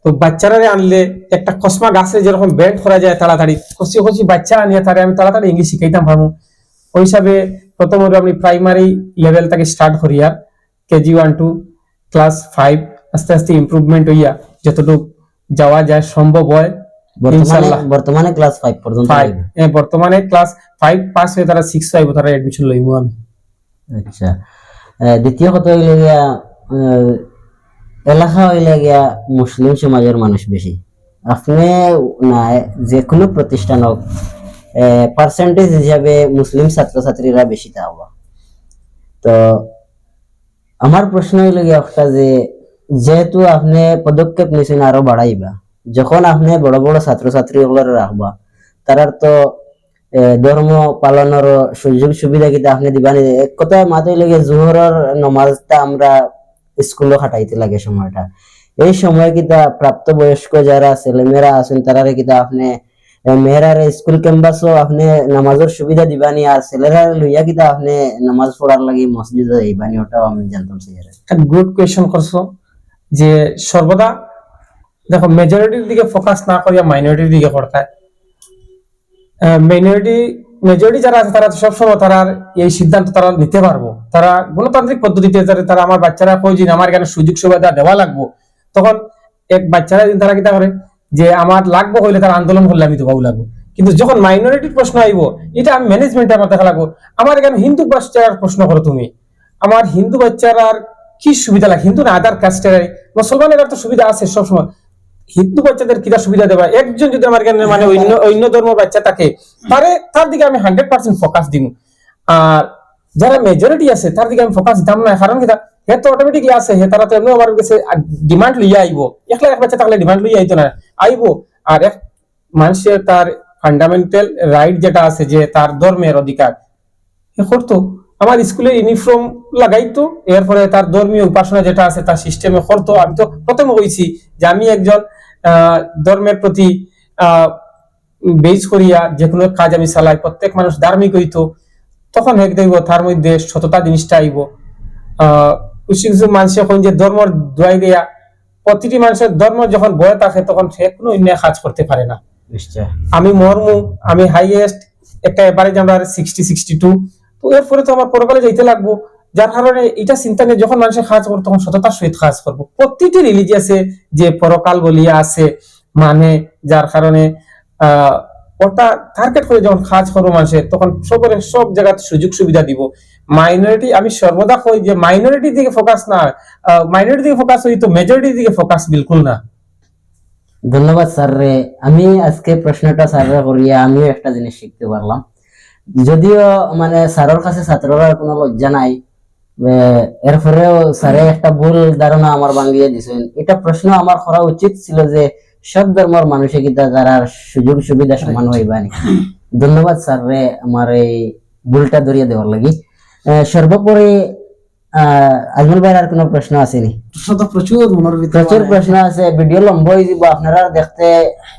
তো বাচ্চারা আনলে একটা কসমা গাছে যেরকম ব্যান্ড করা যায় তাড়াতাড়ি, কষি কষি বাচ্চা আনিয়ে তারে আমি তাড়াতাড়ি ইংলিশ শিখাইতাম পারবো। ওই হিসাবে প্রথমত আমি প্রাইমারি লেভেল থেকে স্টার্ট করি, আর কেজি 1 to ক্লাস 5 আস্তে আস্তে ইমপ্রুভমেন্ট হইয়া যতটুকু যাওয়া যায় সম্ভব হয় ইনশাআল্লাহ। বর্তমানে ক্লাস 5 পর্যন্ত, বর্তমানে ক্লাস 5 পাস হয়ে তারা 6 পাইবো, তারা এডমিশন লইবো আমি। আচ্ছা, দ্বিতীয় কথা হইলে গিয়া এলাকা হইলে গিয়া মুসলিম সমাজের মানুষ বেশি, আপনি না যে কোনো প্রতিষ্ঠান হোক পার্সেন্টেজ হিসাবে মুসলিম ছাত্রছাত্রীরা বেশি থাকবা। তো আমার প্রশ্ন হইল গিয়া একটা যে যেহেতু আপনি পদক্ষেপ নিয়েছেন আরো বাড়াইবা, যখন আপনি বড় বড় ছাত্রছাত্রী গুলো রাখবা, তারার তো ধর্ম পালনের সুযোগ সুবিধা কিন্তু আপনি দিবানি। এক কথায় মাথায় লেগে জোহরের নমাজটা আমরা স্কুলে খাটাইতে লাগে সময়টা, এই সময় কিতা প্রাপ্ত বয়স্ক যারা ছেলেমেয়েরা আছেন তারা কিতা আপনি মেয়েরার স্কুল ক্যাম্পাসও আপনি নামাজের সুবিধা দিবানি, আর ছেলেরা লইয়া কিতা আপনি নামাজ পড়ার লাগি মসজিদে যাইবানি, ওটাও আমি জানতাম চাই। গুড কোয়েশ্চন করছো যে সর্বদা দেখো মেজরিটির দিকে ফোকাস না করিয়া মাইনরিটির দিকে করতে হয়। মেজরিটি যারা আছে তারা সবসময় তারা এই সিদ্ধান্ত তারা নিতে পারবো, তারা গণতান্ত্রিক পদ্ধতিতে তারা আমার বাচ্চারা কই যে আমার এখানে সুযোগ সুবিধা দেওয়া লাগবো, তখন এক বাচ্চারা তারা কিতা করে যে আমার লাগবো হইলে তারা আন্দোলন করলে আমি দেওয়াও লাগবো। কিন্তু যখন মাইনরিটির প্রশ্ন আইব, এটা আমি ম্যানেজমেন্টে আমার দেখা লাগবো। আমার এখানে হিন্দু বাচ্চার প্রশ্ন করো তুমি, আমার হিন্দু বাচ্চারা কি সুবিধা লাগে, হিন্দু না আদার কাস্টের, মুসলমানের তো সুবিধা আছে সবসময়, হিন্দু বাচ্চাদের কিটা সুবিধা দেবা। একজন যদি আমার এখানে মানে অন্য ধর্ম বাচ্চা থাকে তার দিকে আমি 100% ফোকাস দিন, আর যারা মেজরিটি আছে তার দিকে আমি ফোকাস দিতাম না। কারণ কিটা হে তো অটোমেটিকলি আছে, হে তারা তো এমনি আমার কাছে ডিমান্ড লইয়া আইবো, একলা এক বাচ্চা থাকলে ডিমান্ড লইয়া আইতো না, আইবো। আর এক মানুষের তার ফান্ডামেন্টাল রাইট যেটা আছে যে তার ধর্মের অধিকার এ করতো, আমার স্কুলে ইউনিফর্ম লাগাইতো, এরপরে তার ধর্মীয় উপাসনা যেটা আছে তার সিস্টেমে করতো। আমি তো প্রথমে বলছি যে আমি একজন ধর্মের প্রতি বেজ করিয়া যে কোনো কাজ আমি চালাই, প্রত্যেক মানুষ ধার্মিক হইতো, তখন এক দেখবো তার মধ্যে সততা জিনিসটা আইব। কিছু কিছু মানুষ এখন যে ধর্ম দোয়াই দেয়া, প্রতিটি মানুষের ধর্ম যখন বয়ে থাকে তখন সে কোনো অন্যায় কাজ করতে পারে না। নিশ্চয় আমি মরমু, আমি হাইয়েস্ট একটা এভারেজ আমরা 60-62, তো এরপরে তো আমার পরকালে যাইতে লাগবো। যার কারণে এটা চিন্তা নেই, যখন মানুষের কাজ করবো তখন সততার সহিত কাজ করবো। প্রতিটি রিলিজিয়াসে যে পরকাল বলিয়া আছে মানে, যার কারণে ওটা টার্গেট করে যখন কাজ করবো মানুষের, তখন সব জায়গায় সুযোগ সুবিধা দিব। মাইনরিটি, আমি সর্বদা কই যে মাইনরিটি দিকে ফোকাস না, মাইনরিটি দিকে ফোকাস হই তো মেজরিটির দিকে ফোকাস বিলকুল না। ধন্যবাদ স্যার রে। আমি আজকে প্রশ্নটা স্যাররা করিয়া আমিও একটা জিনিস শিখতে পারলাম, যদিও মানে স্যারের কাছে ছাত্ররা কোনো লজ্জা নাই, এরপরেও স্যারে একটা ভুল ধারণা আমার ভাঙিয়ে দিছেন। এটা প্রশ্ন আমার করা উচিত ছিল যে সব ধর্মের মানুষে কিতা যারা সুযোগ সুবিধা সমান হইবা নি। ধন্যবাদ স্যার রে আমার এই ভুলটা ধরিয়ে দেওয়ার লাগি। সর্বোপরি আজমল ভাইয়ের আর কোনো প্রশ্ন আসেনি? প্রশ্ন তো প্রচুর মনের ভিতরে, প্রচুর প্রশ্ন আছে, ভিডিও লম্বা হয়ে যাব, আপনারা দেখতে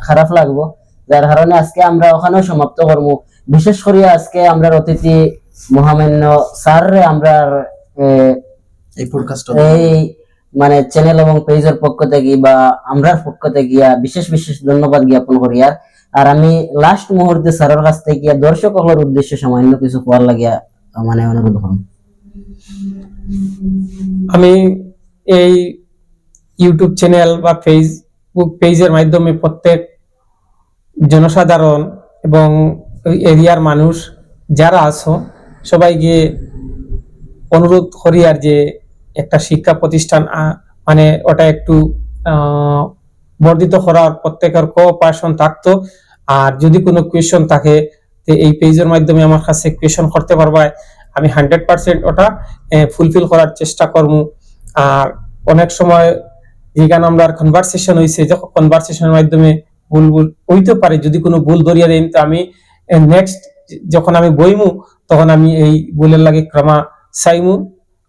খারাপ লাগবো, যার কারণে আজকে আমরা ওখানেও সমাপ্ত করবো। বিশেষ করে আজকে আমরা অতিথি মহামান্য স্যার রে আমরা এই পডকাস্ট এই মানে চ্যানেল এবং পেজের পক্ষ থেকে বা আমরার পক্ষ থেকে বিশেষ বিশেষ ধন্যবাদ জ্ঞাপন করি। আর আমি লাস্ট মুহূর্তে স্যারের কাছ থেকে দর্শকের উদ্দেশ্যে সামান্য কিছু কোয়ার লাগিয়া মানে অনুরোধ করুন। আমি এই ইউটিউব চ্যানেল বা ফেসবুক পেজের মাধ্যমে প্রত্যেক জনসাধারণ এবং ওই এরিয়ার মানুষ যারা আছো সবাইকে অনুরোধ করি আর যে একটা শিক্ষা প্রতিষ্ঠান মানে ওটা একটু বর্ধিত করার প্রত্যেকের কোঅপারেশন থাকতো। আর যদি কোনো কোয়েশন থাকে যে এই পেজের মাধ্যমে আমার কাছে কোয়েশন করতে পারবা, আমি 100% ওটা ফুলফিল করার চেষ্টা করবো। আর অনেক সময় যেখানে আমরা কনভারসেশন হয়েছে, যখন কনভারসেশনের মাধ্যমে ভুল হইতে পারে, যদি কোনো ভুল ধরিয়ে দেন তো আমি নেক্সট যখন আমি বইমু তখন আমি এই ভুলের লাগে ক্ষমা চাইমু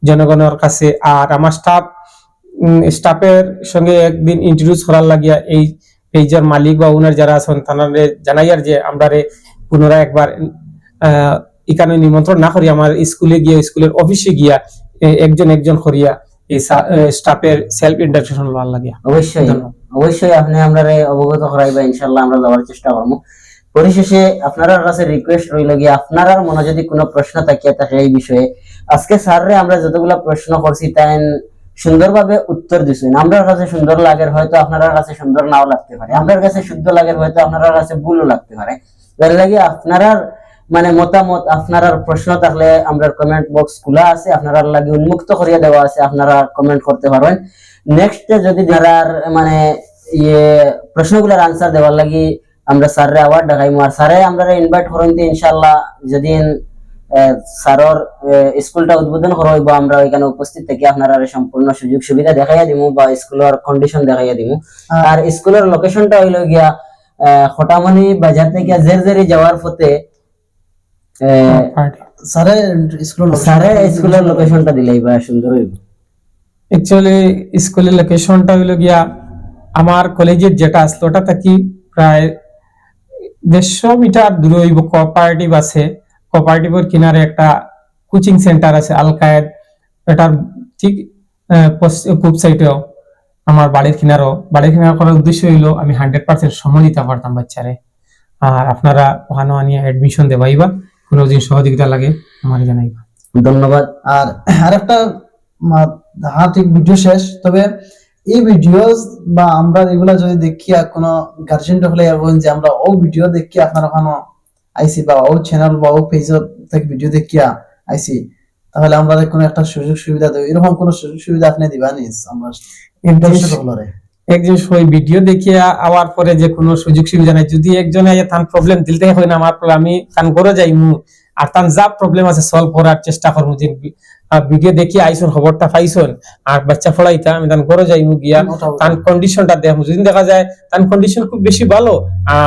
জনগণের কাছে। আর আমার স্টাফের সঙ্গে একদিন ইন্ট্রোডিউস করার লাগিয়া এই পেজের মালিক বা ওনার যারা আছেন তানারে জানাইয়ার যে আমরা পুনরায় একবার এখানে নিমন্ত্রণ না করি, আমার স্কুলে গিয়ে স্কুলের অফিসে গিয়া একজন একজন করিয়া এই স্টাফের সেলফ ইন্ট্রোডাকশন লওয়ার লাগিয়া। অবশ্যই অবশ্যই আপনি আমরা অবগত করাইবা, ইনশাআল্লাহ আমরা যাওয়ার চেষ্টা করবো। পরিশেষে আপনার কাছে রিকোয়েস্ট রইল গিয়ে, আপনার মনে যদি কোনো প্রশ্ন থাকিয়া থাকে এই বিষয়ে, আজকে স্যাররে আমরা যতগুলা প্রশ্ন করছি তাই সুন্দরভাবে উত্তর দিচ্ছেন। আমার কাছে সুন্দর লাগে, হয়তো আপনার কাছে সুন্দর নাও লাগতে পারে, আমার কাছে শুদ্ধ লাগে, হয়তো আপনার কাছে ভুলও লাগতে পারে। তার লাগে আপনারা মানে মতামত, আপনারা প্রশ্ন থাকলে আমরা কমেন্ট বক্স খোলা আছে, আপনারা লাগে উন্মুক্ত করিয়া দেওয়া আছে, আপনারা কমেন্ট করতে পারবেন। নেক্সট যদি যারা মানে প্রশ্নগুলোর আনসার দেওয়ার লাগি আমরা স্যাররে আবার ডাকাইমু, আর স্যারে আমরা ইনভাইট করেন ইনশাআল্লাহ যেদিন স্যারর স্কুলটা উদ্বোধন করা হইব আমরা ওইখানে উপস্থিত থেকে আপনারা সম্পূর্ণ সুযোগ সুবিধা দেখাইয়া দিমু বা স্কুলের কন্ডিশন দেখাইয়া দিমু। আর স্কুলের লোকেশনটা হইল গিয়া খটামনি বাজার থেকে জেরজেরি যাওয়ার পথে স্কুলের লোকেশনটা দিলেই বা সুন্দর হইব। অ্যাকচুয়ালি স্কুলের লোকেশনটা হইল গিয়া আমার কলেজের যেটা আসলো ওটা থেকে প্রায় 150 মিটার দূরে হইব। কোঅপারেটিভ আছে, কোঅপারেটিভের কিনারে একটা কোচিং সেন্টার আছে আল কায়েদ, এটার ঠিক পূব সাইডেও আমার বাড়ির কিনারও। বাড়ির কিনারা করার উদ্দেশ্য হইলো আমি 100% সময় দিতে পারতাম বাচ্চারে। আর আপনারা ওখানে আনিয়ে অ্যাডমিশন দেবাইবা, কোনো দিন সহযোগিতা লাগে আমার জানাইবা। ধন্যবাদ। আর আরেকটা ঠিক ভিডিও শেষ, তবে এই ভিডিও বা আমরা এগুলা যদি দেখিয়া কোনো গার্জেন হলে এবং যে আমরা ও ভিডিও দেখিয়া আপনার ওখানে আইসি বা ও চ্যানেল বা ও পেজ থেকে ভিডিও দেখিয়া আইসি, তাহলে আমরা কোনো একটা সুযোগ সুবিধা দেব, এরকম কোনো সুযোগ সুবিধা আপনি দিবা নিস? আমরা একজন ওই ভিডিও দেখিয়া আওয়ার পরে যে কোনো সুযোগ সুবিধা নাই, যদি একজন তার প্রবলেম দিলতে হয় না আমার, আমি তান করে যাইমু আর তান যা প্রবলেম আছে সলভ করার চেষ্টা করবো, যে ভিডিও দেখি আইসন খবরটা পাইছন আর বাচ্চা পড়াইতা আমি তান ঘরে যাইমু গিয়া তান কন্ডিশনটা দেখমু যদি দেখা যায় তান কন্ডিশন খুব বেশি ভালো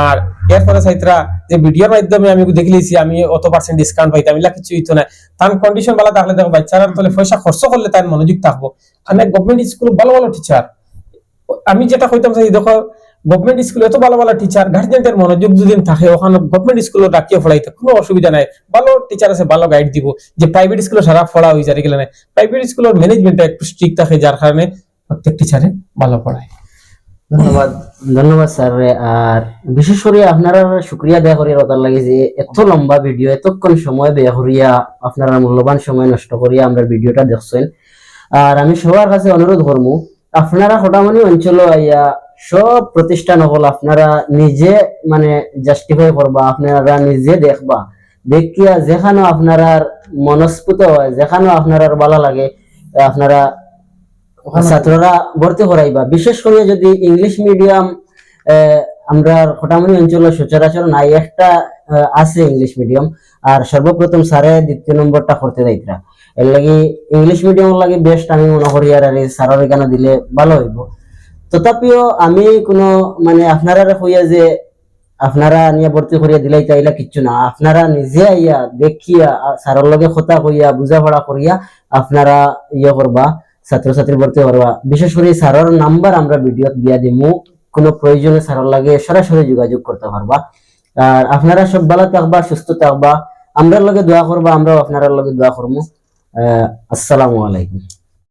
আর এরপরে চাইতরা যে ভিডিওর মাধ্যমে আমি দেখিলেছি আমি অত পার্সেন্ট ডিসকাউন্ট পাইতাম এলা কিছু হইতো না তান কন্ডিশন ভালো থাকলে দেখো বাচ্চারা তাহলে পয়সা খরচ করলে তার মনোযোগ থাকবো অনেক গভর্নমেন্ট স্কুল ভালো ভালো টিচার আমি যেটা কইতাম চাই দেখো গভর্নমেন্ট স্কুলে এত ভালো ভালো টিচার গার্জিয়ানদের মনোযোগ যদি থাকে ওখানে গভর্নমেন্ট স্কুলে রাখিয়ে পড়াইতে কোনো অসুবিধা নাই ভালো টিচার আছে ভালো গাইড দিব যে প্রাইভেট স্কুলে সারা পড়া হয়ে যায় গেলে না প্রাইভেট স্কুলের ম্যানেজমেন্টটা একটু স্ট্রিক্ট থাকে যার কারণে প্রত্যেক টিচারে ভালো পড়ায় ধন্যবাদ ধন্যবাদ স্যার। আর বিশেষ করে আপনারা শুক্রিয়া দেয়া করি ওটার লাগে যে এত লম্বা ভিডিও এতক্ষণ সময় ব্যয় করিয়া আপনারা মূল্যবান সময় নষ্ট করিয়া আমরা ভিডিওটা দেখছেন। আর আমি সবার কাছে অনুরোধ করবো আপনারা হটামনি অঞ্চল আইয়া সব প্রতিষ্ঠান হল আপনারা নিজে মানে জাস্টিফাই করবা, আপনারা নিজে দেখবা, দেখিয়া যেখানে আপনারা মনস্ফুত হয় যেখানে আপনারা ভালো লাগে আপনারা ছাত্ররা ভর্তি করাইবা। বিশেষ করে যদি ইংলিশ মিডিয়াম আমরা হটামনি অঞ্চলে সচরাচর নাই, একটা আছে ইংলিশ মিডিয়াম, আর সর্বপ্রথম স্যারে 2 নম্বরটা করতে যাইতরা এর লাগি ইংলিশ মিডিয়াম লাগে বেস্ট আমি মনে করি। আর স্যারের এখানে দিলে ভালো হইব। তথাপিও আমি কোনো মানে আপনারা হইয়া যে আপনারা নিয়ে ভর্তি করিয়া দিলাই চাইলা কিচ্ছু না, আপনারা নিজে আইয়া দেখিয়া স্যারের লগে কথা কইয়া বুঝাপড়া করিয়া আপনারা ইয়ে করবা, ছাত্রছাত্রী ভর্তি করবা। বিশেষ করে স্যারের নাম্বার আমরা ভিডিও দিয়া দিমু, কোনো প্রয়োজনে স্যারের লাগে সরাসরি যোগাযোগ করতে পারবা। আর আপনারা সব ভালো থাকবা, সুস্থ থাকবা, আমরার লগে দোয়া করবা, আমরাও আপনার লগে দোয়া করবো। আসসালামু আলাইকুম।